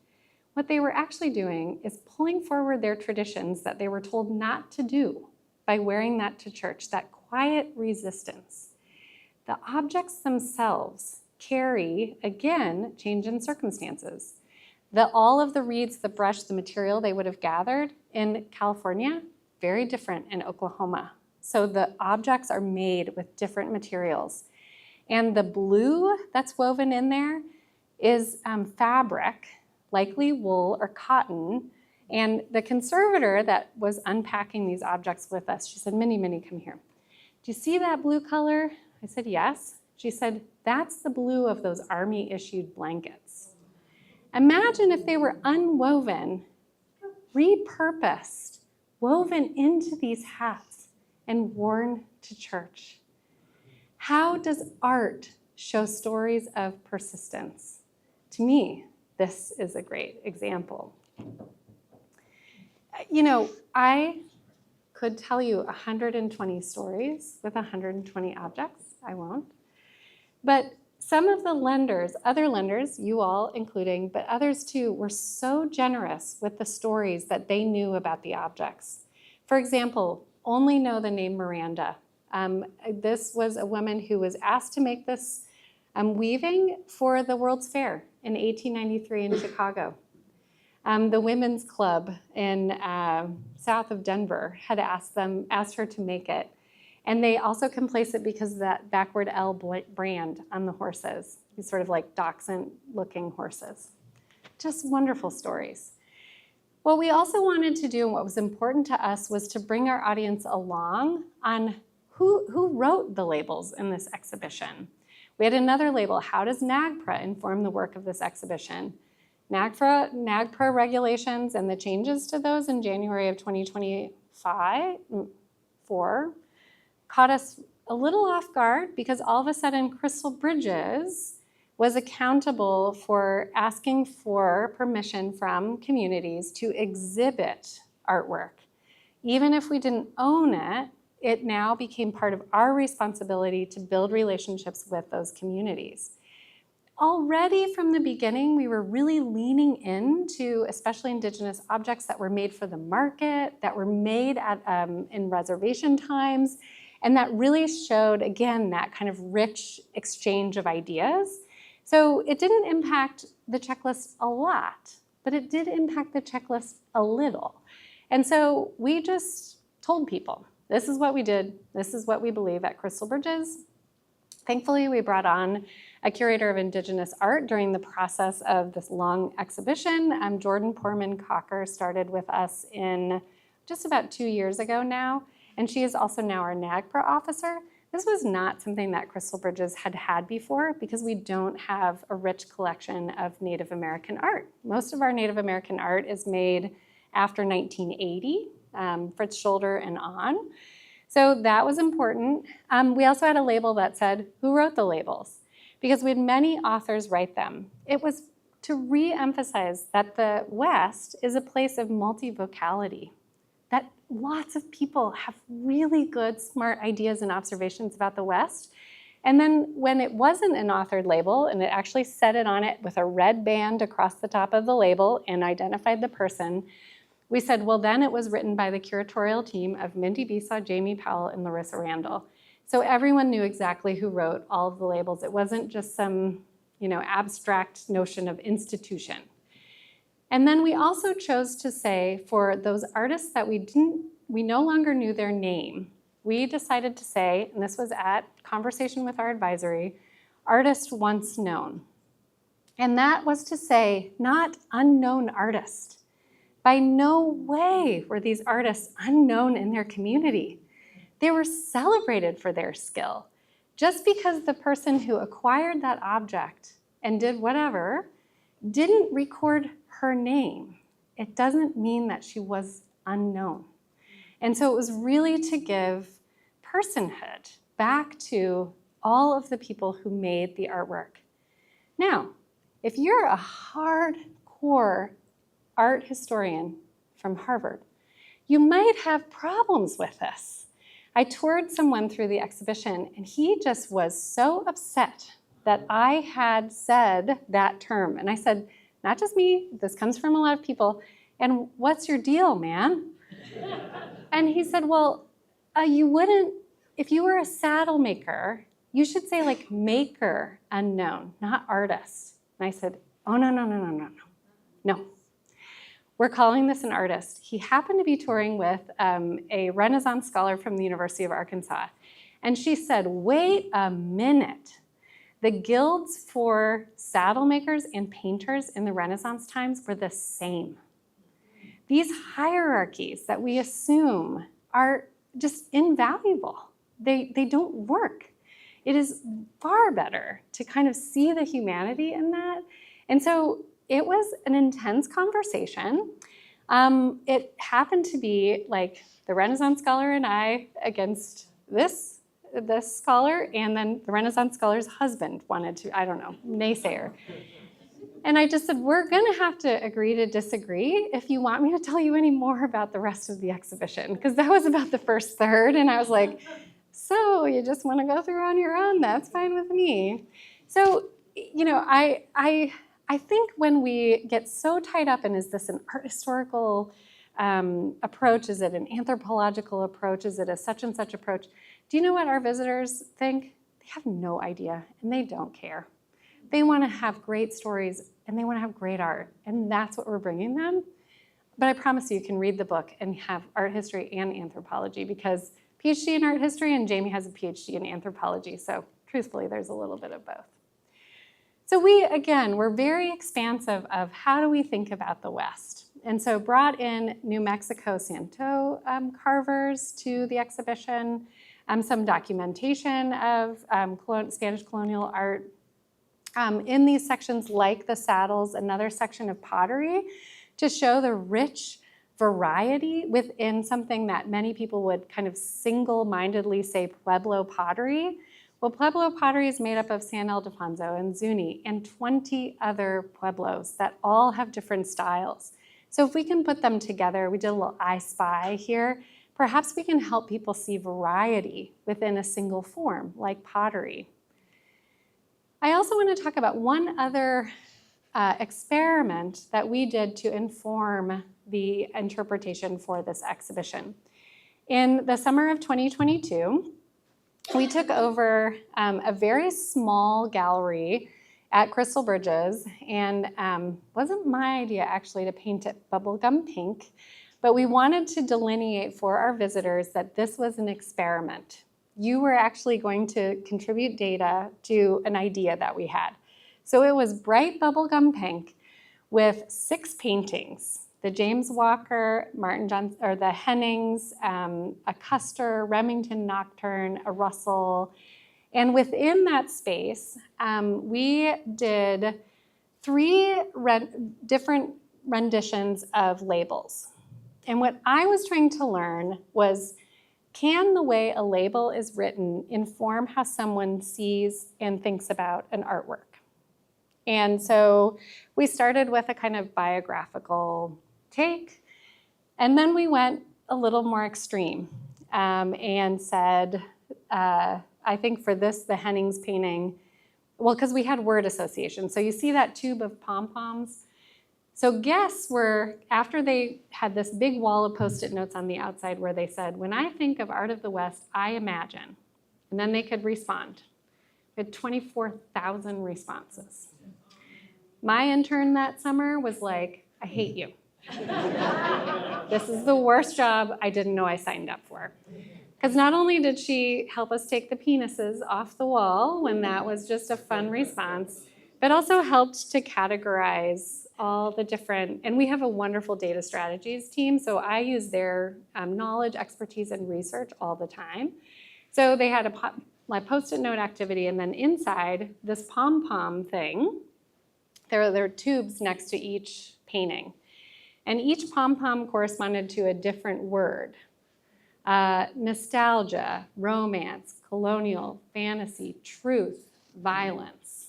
What they were actually doing is pulling forward their traditions that they were told not to do by wearing that to church, that quiet resistance. The objects themselves carry, again, change in circumstances. All of the reeds, the brush, the material they would have gathered in California, very different in Oklahoma. So the objects are made with different materials. And the blue that's woven in there is fabric, likely wool or cotton. And the conservator that was unpacking these objects with us, she said, Mindy, come here. Do you see that blue color? I said, yes. She said, that's the blue of those Army-issued blankets. Imagine if they were unwoven, repurposed, woven into these hats and worn to church. How does art show stories of persistence? To me, this is a great example. I could tell you 120 stories with 120 objects. I won't. But some of the lenders, other lenders, you all including, but others too, were so generous with the stories that they knew about the objects. For example, only know the name Miranda. This was a woman who was asked to make this weaving for the World's Fair in 1893 in Chicago. The Women's Club in south of Denver had asked her to make it. And they also can place it because of that backward L brand on the horses. These sort of like dachshund-looking horses. Just wonderful stories. What we also wanted to do and what was important to us was to bring our audience along on who wrote the labels in this exhibition. We had another label, how does NAGPRA inform the work of this exhibition? NAGPRA regulations and the changes to those in January of 2024 caught us a little off guard because all of a sudden Crystal Bridges was accountable for asking for permission from communities to exhibit artwork. Even if we didn't own it, it now became part of our responsibility to build relationships with those communities. Already from the beginning, we were really leaning into especially Indigenous objects that were made for the market, that were made in reservation times, and that really showed, again, that kind of rich exchange of ideas. So it didn't impact the checklist a lot, but it did impact the checklist a little. And so we just told people, this is what we did, this is what we believe at Crystal Bridges. Thankfully, we brought on a curator of Indigenous art during the process of this long exhibition. Jordan Poorman Cocker started with us in just about 2 years ago now, and she is also now our NAGPRA officer. This was not something that Crystal Bridges had had before because we don't have a rich collection of Native American art. Most of our Native American art is made after 1980, Fritz Shoulder and on. So that was important. We also had a label that said, who wrote the labels? Because we had many authors write them. It was to re-emphasize that the West is a place of multivocality, that lots of people have really good, smart ideas and observations about the West. And then when it wasn't an authored label, and it actually set it on it with a red band across the top of the label and identified the person, we said, well, then it was written by the curatorial team of Mindy Besaw, Jami Powell, and Larissa Randall. So everyone knew exactly who wrote all of the labels. It wasn't just some, abstract notion of institution. And then we also chose to say, for those artists that we no longer knew their name, we decided to say, and this was at conversation with our advisory, artist once known. And that was to say, not unknown artist. By no way were these artists unknown in their community. They were celebrated for their skill. Just because the person who acquired that object and did whatever didn't record her name, it doesn't mean that she was unknown. And so it was really to give personhood back to all of the people who made the artwork. Now, if you're a hardcore art historian from Harvard, you might have problems with this. I toured someone through the exhibition, and he just was so upset that I had said that term. And I said, not just me, this comes from a lot of people, and what's your deal, man? And he said, well, you wouldn't, if you were a saddle maker, you should say like maker unknown, not artist. And I said, oh, no. We're calling this an artist. He happened to be touring with a Renaissance scholar from the University of Arkansas. And she said, wait a minute. The guilds for saddle makers and painters in the Renaissance times were the same. These hierarchies that we assume are just invaluable. They don't work. It is far better to kind of see the humanity in that. And so it was an intense conversation. It happened to be like the Renaissance scholar and I against this scholar, and then the Renaissance scholar's husband wanted to, naysayer. And I just said, we're gonna have to agree to disagree if you want me to tell you any more about the rest of the exhibition, because that was about the first third, and I was like, so you just wanna go through on your own? That's fine with me. So, I think when we get so tied up in, is this an art historical approach? Is it an anthropological approach? Is it a such and such approach? Do you know what our visitors think? They have no idea, and they don't care. They want to have great stories, and they want to have great art, and that's what we're bringing them. But I promise you can read the book and have art history and anthropology, because PhD in art history, and Jami has a PhD in anthropology, so truthfully, there's a little bit of both. So we're very expansive of how do we think about the West. And so brought in New Mexico Santo carvers to the exhibition, some documentation of Spanish colonial art. In these sections, like the saddles, another section of pottery to show the rich variety within something that many people would kind of single-mindedly say Pueblo pottery. Well, Pueblo pottery is made up of San Ildefonso and Zuni and 20 other pueblos that all have different styles. So if we can put them together, we did a little I Spy here, perhaps we can help people see variety within a single form, like pottery. I also want to talk about one other experiment that we did to inform the interpretation for this exhibition. In the summer of 2022, we took over a very small gallery at Crystal Bridges, and wasn't my idea actually to paint it bubblegum pink, but we wanted to delineate for our visitors that this was an experiment. You were actually going to contribute data to an idea that we had. So it was bright bubblegum pink with 6 paintings. The James Walker, the Hennings, a Custer, Remington Nocturne, a Russell. And within that space, we did 3 different renditions of labels. And what I was trying to learn was, can the way a label is written inform how someone sees and thinks about an artwork? And so we started with a kind of biographical take, and then we went a little more extreme and said, I think for this, the Hennings painting, well, because we had word association. So you see that tube of pom-poms? So guests were, after they had this big wall of Post-it notes on the outside where they said, when I think of Art of the West, I imagine. And then they could respond. We had 24,000 responses. My intern that summer was like, I hate you. This is the worst job I didn't know I signed up for. Because not only did she help us take the penises off the wall when that was just a fun response, but also helped to categorize all the different, and we have a wonderful data strategies team, so I use their knowledge, expertise, and research all the time. So they had my Post-it note activity, and then inside this pom-pom thing, there are tubes next to each painting. And each pom-pom corresponded to a different word. Nostalgia, romance, colonial, fantasy, truth, violence.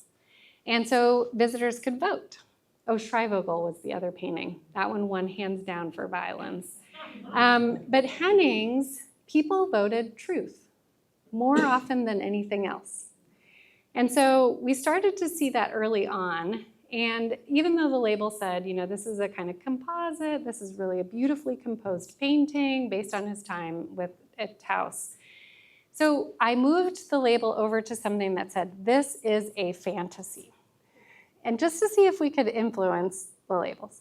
And so visitors could vote. Oh, Schreivogel was the other painting. That one won hands down for violence. But Hennings, people voted truth more often than anything else. And so we started to see that early on. And even though the label said, you know, this is a kind of composite, this is really a beautifully composed painting based on his time with at Taos. So I moved the label over to something that said, this is a fantasy. And just to see if we could influence the labels.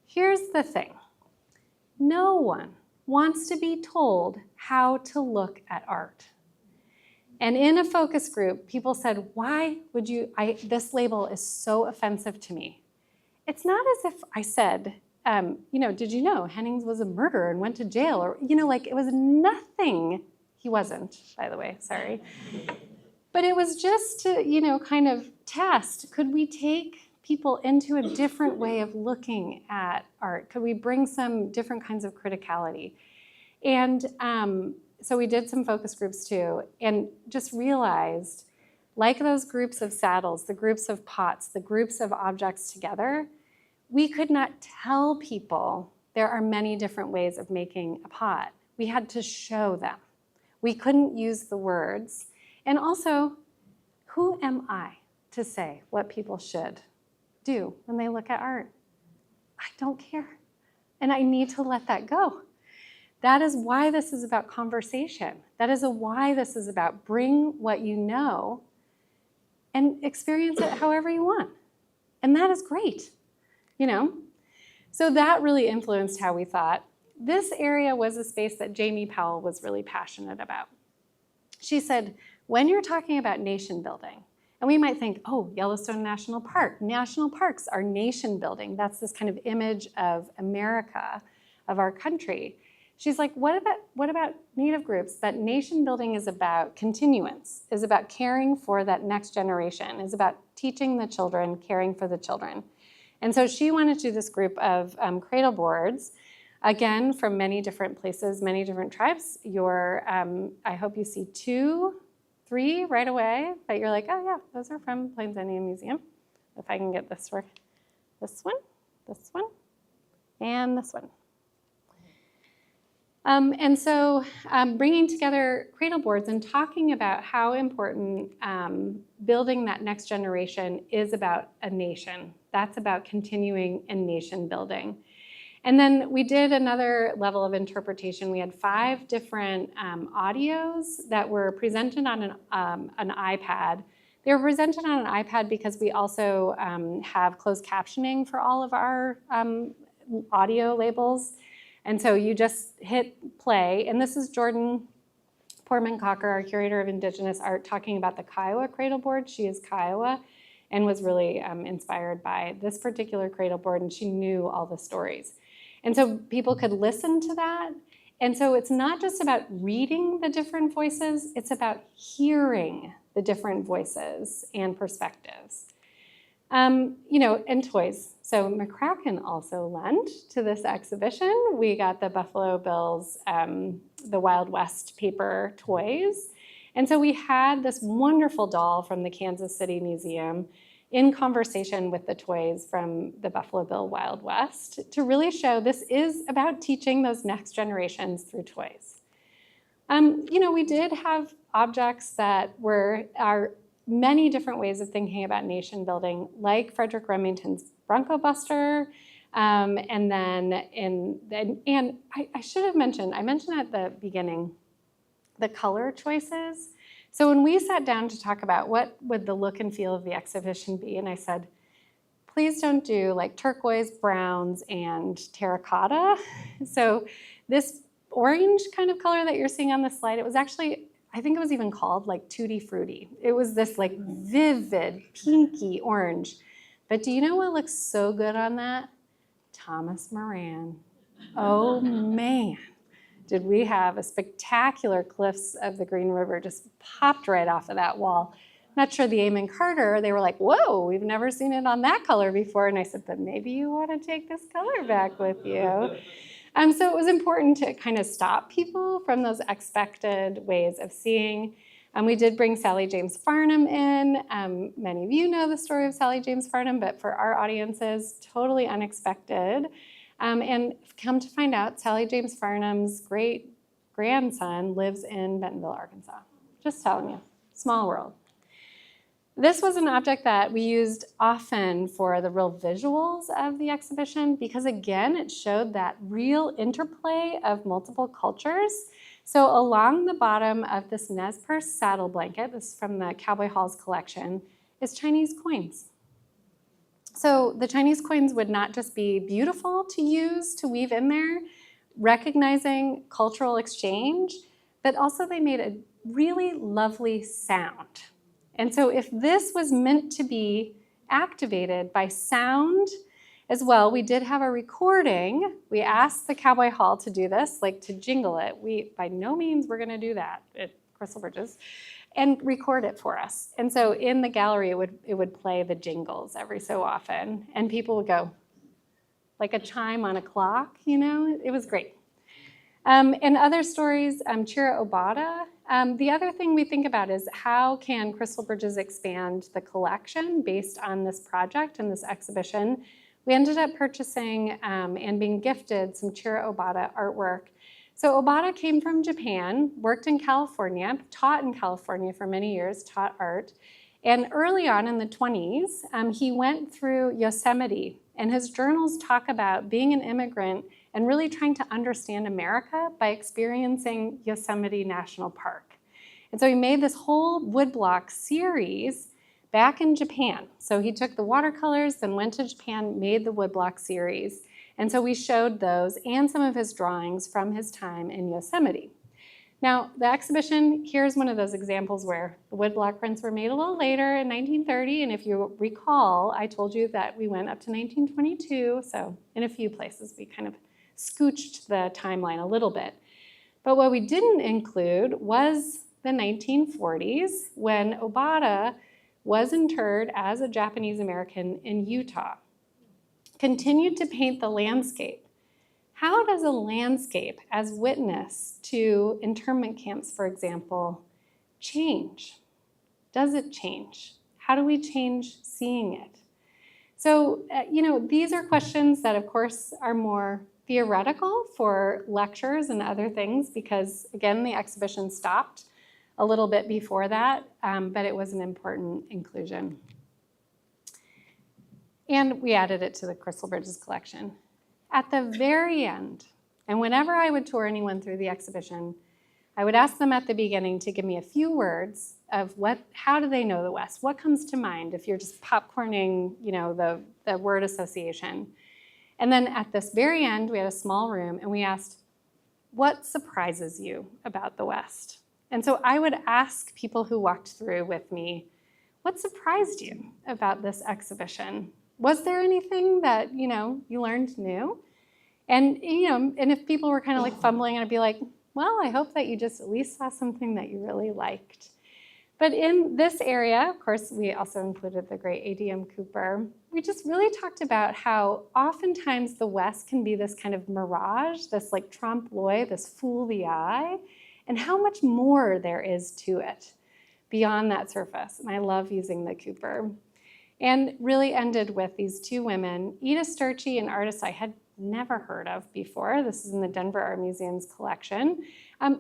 Here's the thing. No one wants to be told how to look at art. And in a focus group, people said, why would you, this label is so offensive to me. It's not as if I said, you know, did you know Hennings was a murderer and went to jail? Or, you know, like it was nothing. He wasn't, by the way, sorry. But it was just to, you know, kind of test, could we take people into a different way of looking at art? Could we bring some different kinds of criticality? And so we did some focus groups too, and just realized, like those groups of saddles, the groups of pots, the groups of objects together, we could not tell people there are many different ways of making a pot. We had to show them. We couldn't use the words. And also, who am I to say what people should do when they look at art? I don't care. And I need to let that go. That is why this is about conversation. That is why this is about bring what you know and experience it however you want. And that is great, you know? So that really influenced how we thought. This area was a space that Jami Powell was really passionate about. She said, when you're talking about nation building, and we might think, oh, Yellowstone National Park. National parks are nation building. That's this kind of image of America, of our country. She's like, what about Native groups? That nation building is about continuance, is about caring for that next generation, is about teaching the children, caring for the children. And so she wanted to do this group of cradle boards, again, from many different places, many different tribes. I hope you see 2, 3 right away, that you're like, oh yeah, those are from Plains Indian Museum. If I can get this work. This one, and this one. And so bringing together cradle boards and talking about how important building that next generation is about a nation. That's about continuing and nation building. And then we did another level of interpretation. We had 5 different audios that were presented on an iPad. They were presented on an iPad because we also have closed captioning for all of our audio labels. And so you just hit play, and this is Jordan Portman-Cocker, our curator of Indigenous art, talking about the Kiowa cradle board. She is Kiowa and was really inspired by this particular cradle board, and she knew all the stories. And so people could listen to that. And so it's not just about reading the different voices, it's about hearing the different voices and perspectives. You know, and toys. So McCracken also lent to this exhibition. We got the Buffalo Bills, the Wild West paper toys. And so we had this wonderful doll from the Kansas City Museum in conversation with the toys from the Buffalo Bill Wild West to really show this is about teaching those next generations through toys. We did have objects that are many different ways of thinking about nation building, like Frederick Remington's Bronco Buster, and I should have mentioned, I mentioned at the beginning, the color choices. So when we sat down to talk about what would the look and feel of the exhibition be, and I said, please don't do like turquoise, browns, and terracotta. So this orange kind of color that you're seeing on the slide, it was actually, I think it was even called like Tutti Frutti. It was this like vivid pinky orange. But do you know what looks so good on that? Thomas Moran. Oh man, did we have a spectacular Cliffs of the Green River just popped right off of that wall. Not sure the Amon Carter, they were like, whoa, we've never seen it on that color before. And I said, but maybe you want to take this color back with you. So it was important to kind of stop people from those expected ways of seeing. We did bring Sally James Farnham in. Many of you know the story of Sally James Farnham, but for our audiences, totally unexpected. And come to find out, Sally James Farnham's great-grandson lives in Bentonville, Arkansas. Just telling you, small world. This was an object that we used often for the real visuals of the exhibition because, again, it showed that real interplay of multiple cultures. So along the bottom of this Nez Perce saddle blanket, this is from the Cowboy Halls collection, is Chinese coins. So the Chinese coins would not just be beautiful to use, to weave in there, recognizing cultural exchange, but also they made a really lovely sound. And so if this was meant to be activated by sound as well, we did have a recording. We asked the Cowboy Hall to do this, like to jingle it. By no means we're gonna do that at Crystal Bridges, and record it for us. And so in the gallery, it would play the jingles every so often. And people would go, like a chime on a clock, it was great. And other stories, Chira Obata. The other thing we think about is how can Crystal Bridges expand the collection based on this project and this exhibition. We ended up purchasing and being gifted some Chira Obata artwork. So Obata came from Japan, worked in California, taught in California for many years, taught art. And early on in the 20s, he went through Yosemite, and his journals talk about being an immigrant and really trying to understand America by experiencing Yosemite National Park. And so he made this whole woodblock series back in Japan. So he took the watercolors, then went to Japan, made the woodblock series. And so we showed those and some of his drawings from his time in Yosemite. Now, the exhibition, here's one of those examples where the woodblock prints were made a little later in 1930, and if you recall, I told you that we went up to 1922, so in a few places we kind of scooched the timeline a little bit. But what we didn't include was the 1940s when Obata was interred as a Japanese American in Utah. Continued to paint the landscape. How does a landscape, as witness to internment camps, for example, change? Does it change? How do we change seeing it? So, these are questions that, of course, are more theoretical for lectures and other things because, again, the exhibition stopped a little bit before that, but it was an important inclusion. And we added it to the Crystal Bridges collection. At the very end, and whenever I would tour anyone through the exhibition, I would ask them at the beginning to give me a few words of how do they know the West? What comes to mind if you're just popcorning, the word association? And then at this very end, we had a small room and we asked, what surprises you about the West? And so I would ask people who walked through with me, what surprised you about this exhibition? Was there anything that, you learned new? And, and if people were kind of like fumbling, I'd be like, well, I hope that you just at least saw something that you really liked. But in this area, of course, we also included the great A.D.M. Cooper. We just really talked about how oftentimes the West can be this kind of mirage, this like trompe l'oeil, this fool the eye, and how much more there is to it beyond that surface. And I love using the Cooper. And really ended with these two women, Ida Sturchy, an artist I had never heard of before. This is in the Denver Art Museum's collection.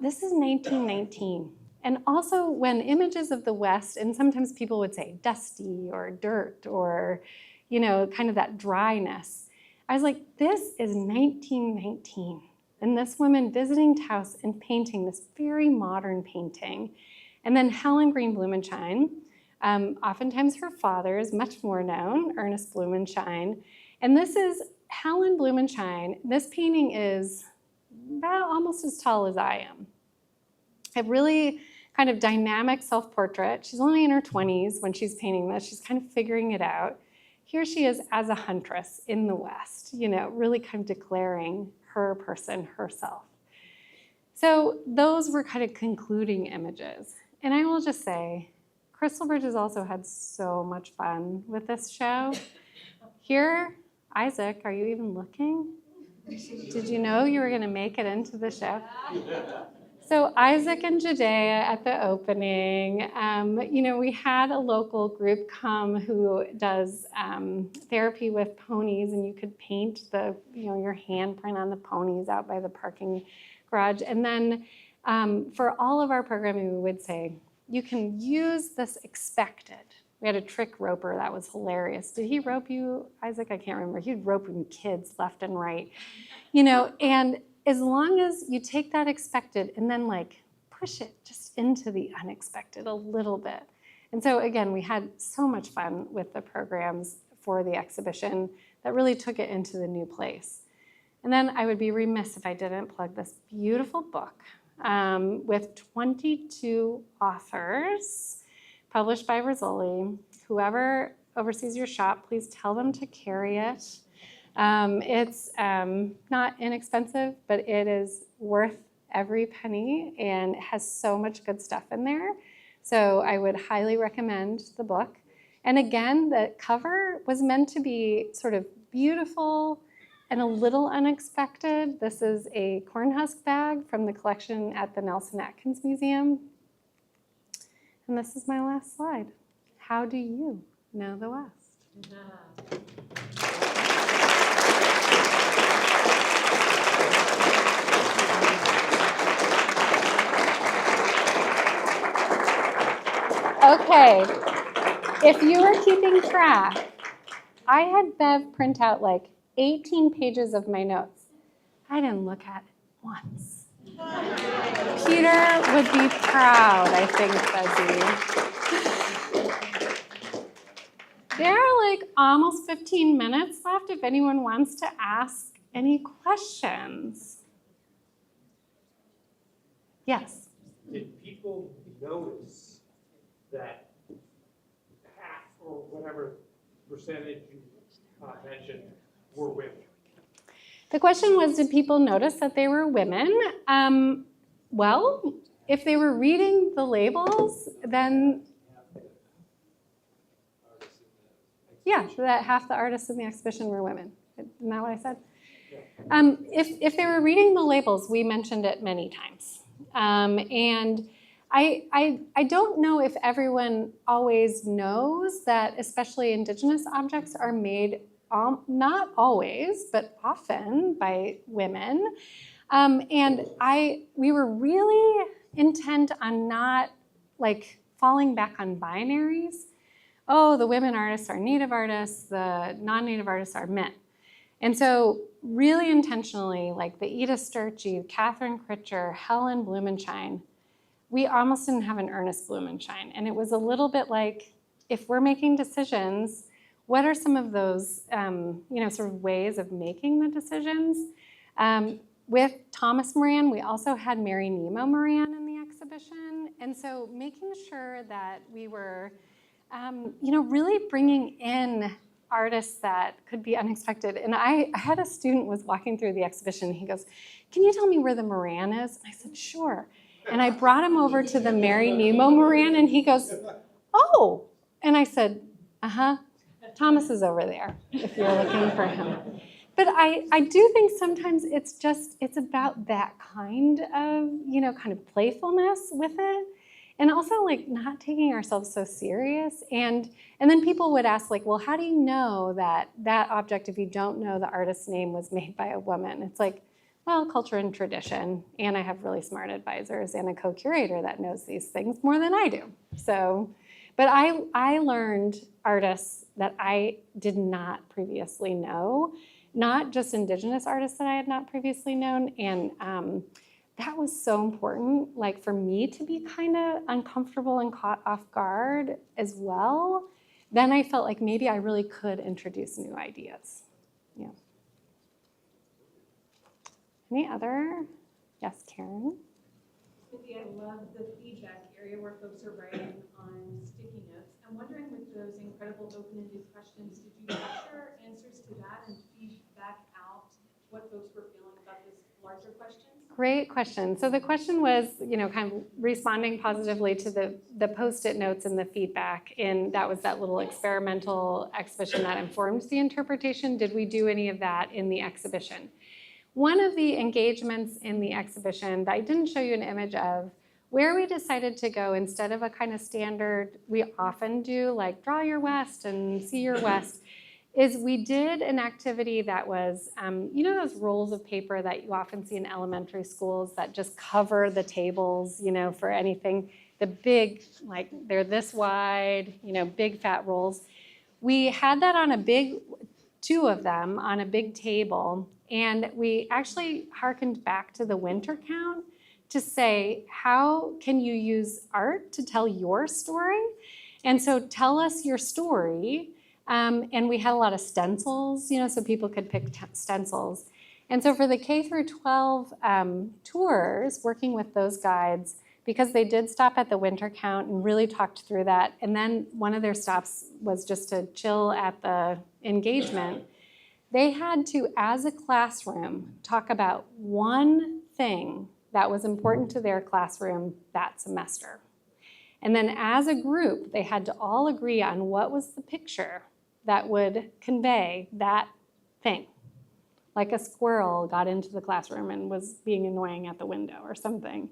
This is 1919. And also when images of the West, and sometimes people would say dusty or dirt or, you know, kind of that dryness. I was like, this is 1919. And this woman visiting Taos and painting this very modern painting. And then Helen Green Blumenschein, oftentimes her father is much more known, Ernest Blumenschein. And this is Helen Blumenschein. This painting is about almost as tall as I am. A really kind of dynamic self-portrait. She's only in her 20s when she's painting this. She's kind of figuring it out. Here she is as a huntress in the West, you know, really kind of declaring her person, herself. So those were kind of concluding images. And I will just say, Crystal Bridge has also had so much fun with this show. Here, Isaac, are you even looking? Did you know you were going to make it into the show? So Isaac and Judea at the opening, you know, we had a local group come who does therapy with ponies, and you could paint the, you know, your handprint on the ponies out by the parking garage. And then for all of our programming, we would say, you can use this expected. We had a trick roper that was hilarious. Did he rope you, Isaac? I can't remember. He'd rope kids left and right, you know, and as long as you take that expected and then like push it just into the unexpected a little bit. And so again, we had so much fun with the programs for the exhibition that really took it into the new place. And then I would be remiss if I didn't plug this beautiful book with 22 authors published by Rizzoli. Whoever oversees your shop, please tell them to carry it. It's not inexpensive, but it is worth every penny and has so much good stuff in there. So I would highly recommend the book. And again, the cover was meant to be sort of beautiful and a little unexpected. This is a corn husk bag from the collection at the Nelson Atkins Museum. And this is my last slide. How do you know the West? Okay, if you were keeping track, I had Bev print out like 18 pages of my notes. I didn't look at it once. Peter would be proud, I think, Fuzzy. There are like almost 15 minutes left if anyone wants to ask any questions. Yes? Did people notice that half or whatever percentage you mentioned were women? The question was, did people notice that they were women? Well, if they were reading the labels, then yeah, that half the artists in the exhibition were women. Isn't that what I said? If they were reading the labels, we mentioned it many times. And I don't know if everyone always knows that especially Indigenous objects are made, not always, but often by women. And we were really intent on not like falling back on binaries. Oh, the women artists are Native artists, the non-Native artists are men. And so really intentionally, like the Ida Sturchy, Catherine Critcher, Helen Blumenschein, we almost didn't have an Ernest Blumenschein. And it was a little bit like, if we're making decisions, what are some of those sort of ways of making the decisions? With Thomas Moran, we also had Mary Nemo Moran in the exhibition. And so making sure that we were really bringing in artists that could be unexpected. And I had a student was walking through the exhibition. He goes, "Can you tell me where the Moran is?" And I said, "Sure." And I brought him over to the Mary Nemo Moran, and he goes, oh. And I said, uh-huh, Thomas is over there if you're looking for him. But I do think sometimes it's about that kind of, kind of playfulness with it. And also like not taking ourselves so serious. And then people would ask like, well, how do you know that object, if you don't know the artist's name, was made by a woman? It's like, well, culture and tradition. And I have really smart advisors and a co-curator that knows these things more than I do. So, but I learned artists that I did not previously know, not just Indigenous artists that I had not previously known. And that was so important, like for me to be kind of uncomfortable and caught off guard as well. Then I felt like maybe I really could introduce new ideas. Yeah. Any other? Yes, Karen? Mindy, I love the feedback area where folks are writing on sticky notes. I'm wondering, with those incredible open-ended questions, did you capture answers to that and feed back out what folks were feeling about this larger questions? Great question. So the question was, kind of responding positively to the Post-it notes and the feedback. And that was that little experimental exhibition that informed the interpretation. Did we do any of that in the exhibition? One of the engagements in the exhibition that I didn't show you an image of, where we decided to go instead of a kind of standard, we often do like draw your West and see your West, is we did an activity that was, those rolls of paper that you often see in elementary schools that just cover the tables, for anything, the big, like they're this wide, big fat rolls. We had that on two of them on a big table, and we actually hearkened back to the winter count to say, how can you use art to tell your story? And so tell us your story. And we had a lot of stencils, so people could pick stencils. And so for the K through 12 tours, working with those guides, because they did stop at the winter count and really talked through that. And then one of their stops was just to chill at the engagement. They had to, as a classroom, talk about one thing that was important to their classroom that semester. And then as a group, they had to all agree on what was the picture that would convey that thing. Like a squirrel got into the classroom and was being annoying at the window or something.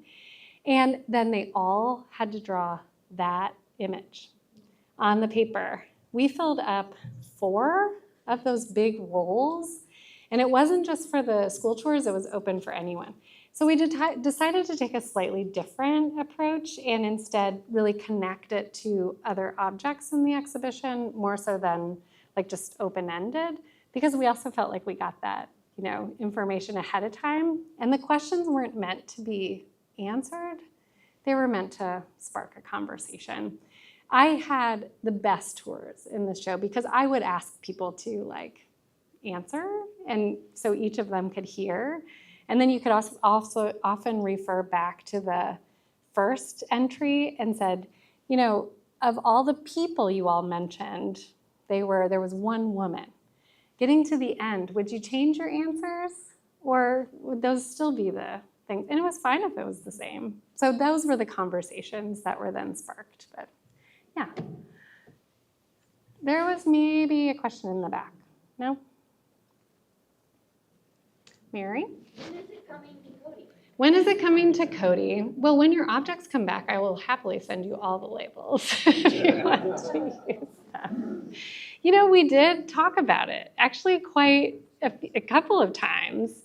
And then they all had to draw that image on the paper. We filled up 4 of those big rolls. And it wasn't just for the school tours, it was open for anyone. So we decided to take a slightly different approach and instead really connect it to other objects in the exhibition, more so than like just open-ended, because we also felt like we got that, information ahead of time. And the questions weren't meant to be answered. They were meant to spark a conversation. I had the best tours in the show because I would ask people to answer, and so each of them could hear. And then you could also often refer back to the first entry and said, of all the people you all mentioned, there was one woman. Getting to the end, would you change your answers, or would those still be the things? And it was fine if it was the same. So those were the conversations that were then sparked. But yeah, there was maybe a question in the back. No? Mary? When is it coming to Cody? When is it coming to Cody? Well, when your objects come back, I will happily send you all the labels if you want to use them. We did talk about it, actually quite a couple of times.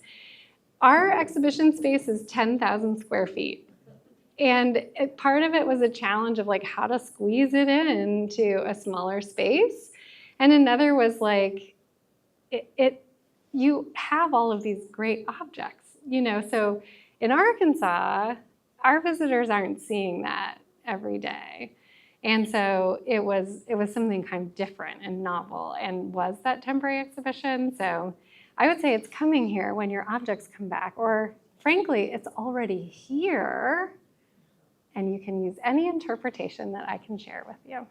Our exhibition space is 10,000 square feet. And part of it was a challenge of how to squeeze it into a smaller space. And another was you have all of these great objects, so in Arkansas, our visitors aren't seeing that every day. And so it was something kind of different and novel, and was that temporary exhibition. So I would say it's coming here when your objects come back, or frankly, it's already here, and you can use any interpretation that I can share with you.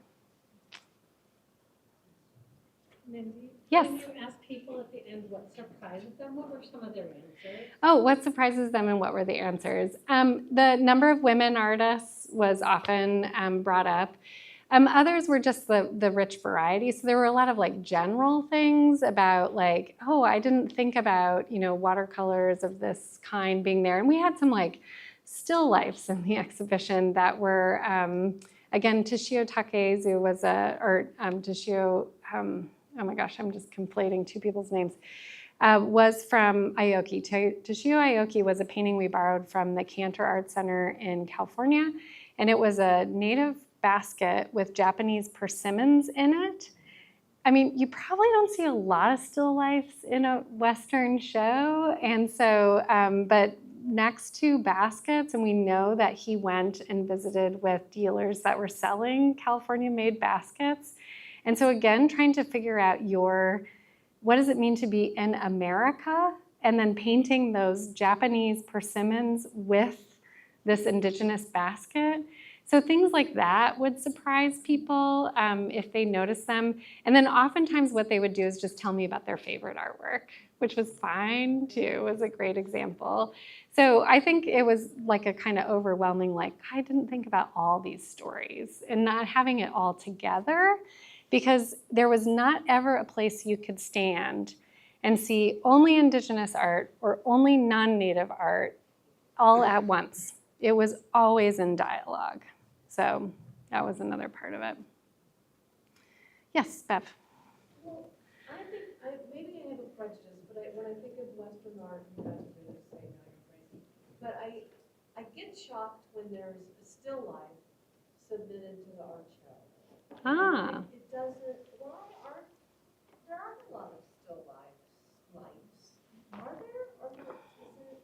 Mindy? Yes. When you asked people at the end what surprises them, what were some of their answers? Oh, what surprises them and what were the answers? The number of women artists was often brought up. Others were just the rich variety. So there were a lot of like general things about like, oh, I didn't think about, watercolors of this kind being there. And we had some like still lifes in the exhibition that were, again, Toshio Takezu was Toshio, oh my gosh, I'm just conflating two people's names, was from Aoki. Toshio Aoki was a painting we borrowed from the Cantor Art Center in California, and it was a native basket with Japanese persimmons in it. I mean, you probably don't see a lot of still lifes in a Western show, and so, but next to baskets, and we know that he went and visited with dealers that were selling California-made baskets. And so again, trying to figure out what does it mean to be in America, and then painting those Japanese persimmons with this indigenous basket. So things like that would surprise people if they notice them. And then oftentimes what they would do is just tell me about their favorite artwork, which was fine too. It was a great example. So I think it was like a kind of overwhelming, like I didn't think about all these stories and not having it all together, because there was not ever a place you could stand and see only indigenous art or only non-native art all at once. It was always in dialogue. So that was another part of it. Yes, Bev. Well, I think, maybe I have a prejudice, but when I think of Western art, you guys are going to say, no, you're crazy. But I get shocked when there's a still life submitted to the art show. Ah. It doesn't, there aren't a lot of still lives. Are there? Or is it?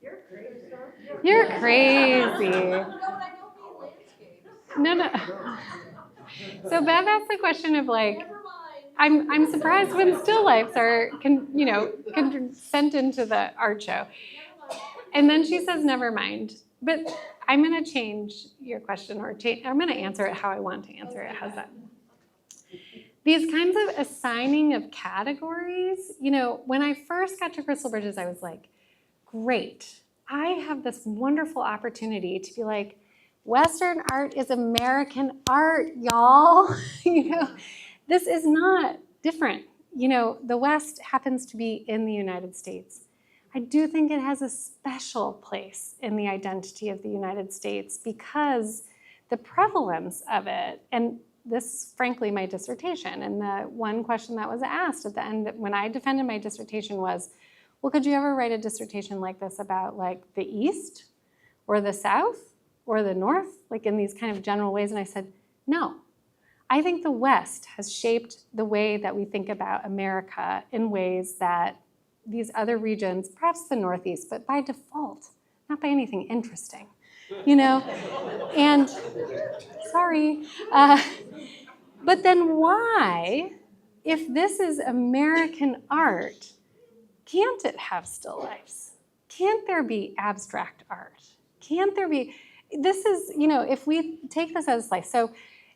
You're crazy. You're crazy. No, but I don't mean landscapes. No. So Bev asked the question of like, Never mind. I'm surprised when still lifes are sent into the art show. Never mind. And then she says, never mind. But I'm going to change your question, or I'm going to answer it how I want to answer it. How's that? These kinds of assigning of categories, when I first got to Crystal Bridges, I was like, great. I have this wonderful opportunity to be like, Western art is American art, y'all. This is not different. The West happens to be in the United States. I do think it has a special place in the identity of the United States because the prevalence of it, and this is frankly my dissertation, and the one question that was asked at the end when I defended my dissertation was, well, could you ever write a dissertation like this about like the East or the South or the North, like in these kind of general ways? And I said, no. I think the West has shaped the way that we think about America in ways that these other regions, perhaps the Northeast, but by default, not by anything interesting, and sorry. But then why, if this is American art, can't it have still lifes? Can't there be abstract art? Can't there be, this is, if we take this as a slice. So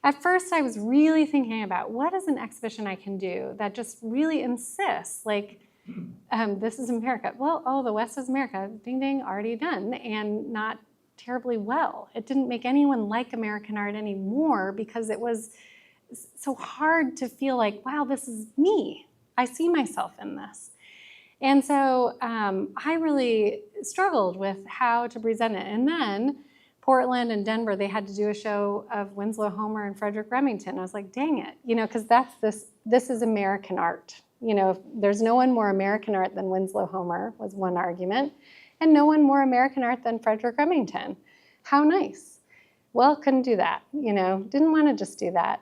at first I was really thinking about what is an exhibition I can do that just really insists, like, this is America. Well, the West is America, ding, ding, already done, and not terribly well. It didn't make anyone like American art anymore because it was so hard to feel like, wow, this is me. I see myself in this. And so I really struggled with how to present it. And then Portland and Denver, they had to do a show of Winslow Homer and Frederick Remington. I was like, dang it, because this is American art. There's no one more American art than Winslow Homer was one argument, and no one more American art than Frederick Remington. How nice. Well, couldn't do that, didn't want to just do that.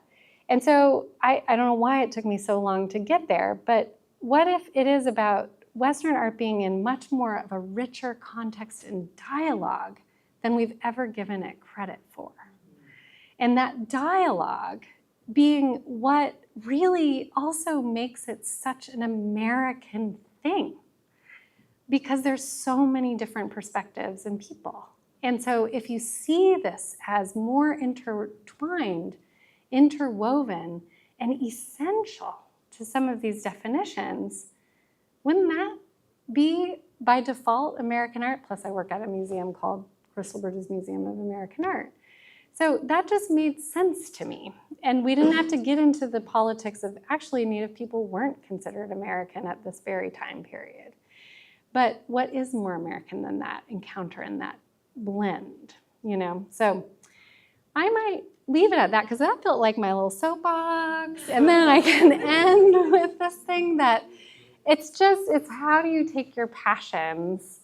And so I don't know why it took me so long to get there, but what if it is about Western art being in much more of a richer context and dialogue than we've ever given it credit for? And that dialogue being what really also makes it such an American thing, because there's so many different perspectives and people. And so if you see this as more intertwined, interwoven, and essential to some of these definitions, wouldn't that be by default American art? Plus I work at a museum called Crystal Bridges Museum of American Art. So that just made sense to me. And we didn't have to get into the politics of actually Native people weren't considered American at this very time period. But what is more American than that encounter and that blend, you know? So I might leave it at that because that felt like my little soapbox. And then I can end with this thing that it's how do you take your passions,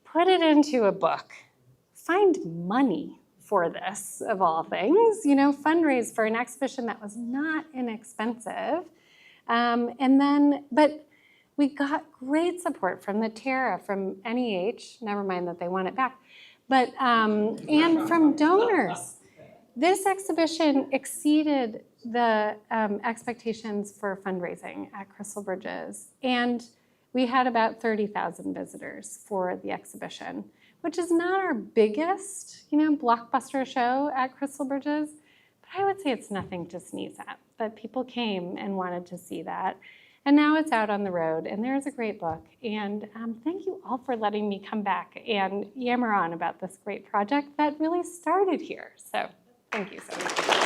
put it into a book, find money for this, of all things, you know, fundraise for an exhibition that was not inexpensive. But we got great support from the Terra, from NEH, never mind that they want it back, but, and from donors. This exhibition exceeded the expectations for fundraising at Crystal Bridges. And we had about 30,000 visitors for the exhibition, which is not our biggest, you know, blockbuster show at Crystal Bridges, but I would say it's nothing to sneeze at, that people came and wanted to see that. And now it's out on the road, and there's a great book. And thank you all for letting me come back and yammer on about this great project that really started here. So thank you so much.